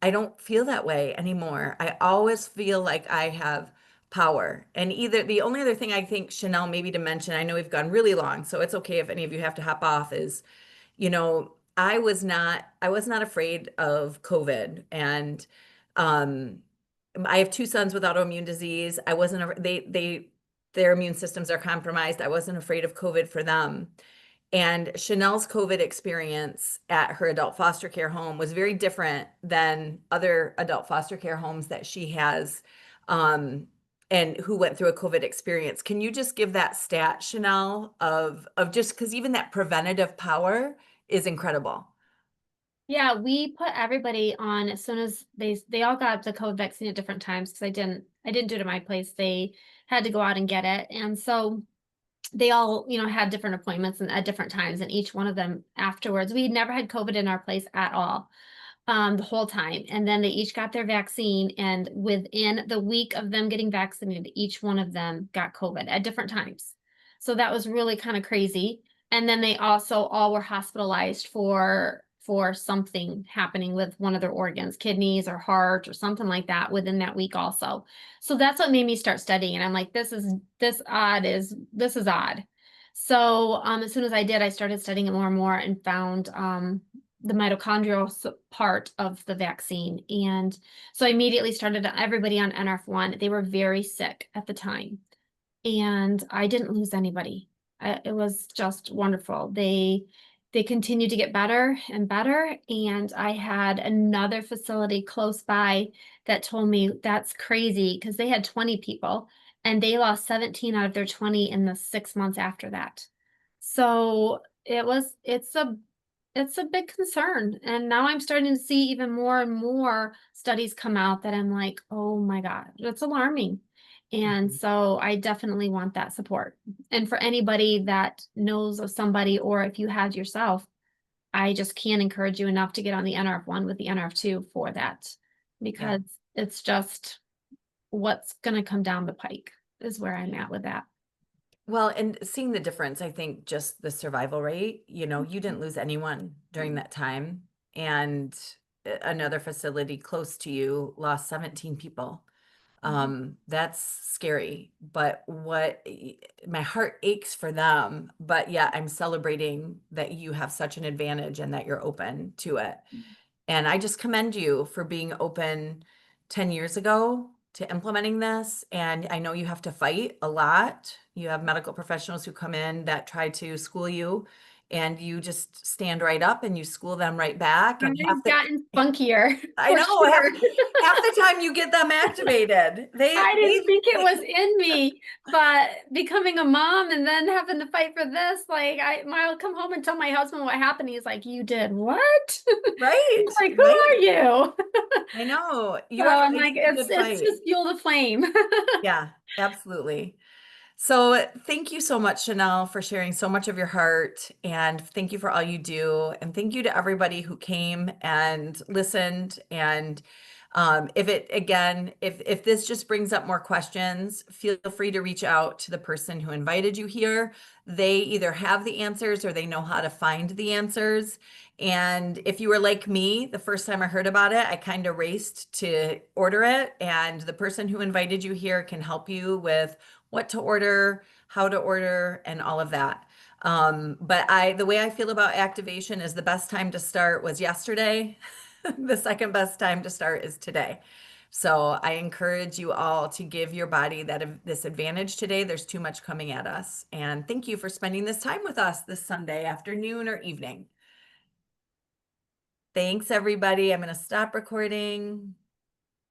I don't feel that way anymore. I always feel like I have power. And the only other thing I think, Shanell, maybe to mention, I know we've gone really long, so it's okay if any of you have to hop off, is, I was not afraid of COVID. And I have 2 sons with autoimmune disease. I wasn't, their immune systems are compromised. I wasn't afraid of COVID for them. And Shanell's COVID experience at her adult foster care home was very different than other adult foster care homes that she has, and who went through a COVID experience. Can you just give that stat, Shanell, of just because even that preventative power is incredible? Yeah, we put everybody on as soon as they all got the COVID vaccine at different times, because I didn't do it at my place. They had to go out and get it. And so they all, had different appointments and at different times, and each one of them afterwards. We never had COVID in our place at all, the whole time. And then they each got their vaccine, and within the week of them getting vaccinated, each one of them got COVID at different times. So that was really kind of crazy. And then they also all were hospitalized for something happening with one of their organs, kidneys or heart or something like that, within that week also. So that's what made me start studying. And I'm like, this is odd. So as soon as I did, I started studying it more and more and found the mitochondrial part of the vaccine. And so I immediately started everybody on NRF1. They were very sick at the time, and I didn't lose anybody. It was just wonderful. They continued to get better and better. And I had another facility close by that told me that's crazy, because they had 20 people and they lost 17 out of their 20 in the 6 months after that. So it's a big concern. And now I'm starting to see even more and more studies come out that I'm like, oh my God, that's alarming. And so I definitely want that support. And for anybody that knows of somebody, or if you have yourself, I just can't encourage you enough to get on the NRF1 with the NRF2 for that, because it's just what's going to come down the pike is where I'm at with that. Well, and seeing the difference, I think just the survival rate, you didn't lose anyone during that time. And another facility close to you lost 17 people. That's scary, but my heart aches for them, but yeah, I'm celebrating that you have such an advantage and that you're open to it. And I just commend you for being open 10 years ago to implementing this. And I know you have to fight a lot. You have medical professionals who come in that try to school you, and you just stand right up and you school them right back. And I've gotten funkier I for know sure. half the time you get them activated. I didn't think it was in me, but becoming a mom and then having to fight for this, like I'll come home and tell my husband what happened. He's like, "You did what?" Right. He's like, "Who Right. are you?" I know. You So have I'm to like, fight the good it's fight. just fuel the flame. Yeah, absolutely. So thank you so much, Shanell, for sharing so much of your heart. And thank you for all you do. And thank you to everybody who came and listened. And if this just brings up more questions, feel free to reach out to the person who invited you here. They either have the answers or they know how to find the answers. And if you were like me, the first time I heard about it, I kind of raced to order it. And the person who invited you here can help you with what to order, how to order, and all of that. But the way I feel about activation is the best time to start was yesterday. The second best time to start is today. So I encourage you all to give your body this advantage today. There's too much coming at us. And thank you for spending this time with us this Sunday afternoon or evening. Thanks, everybody. I'm going to stop recording.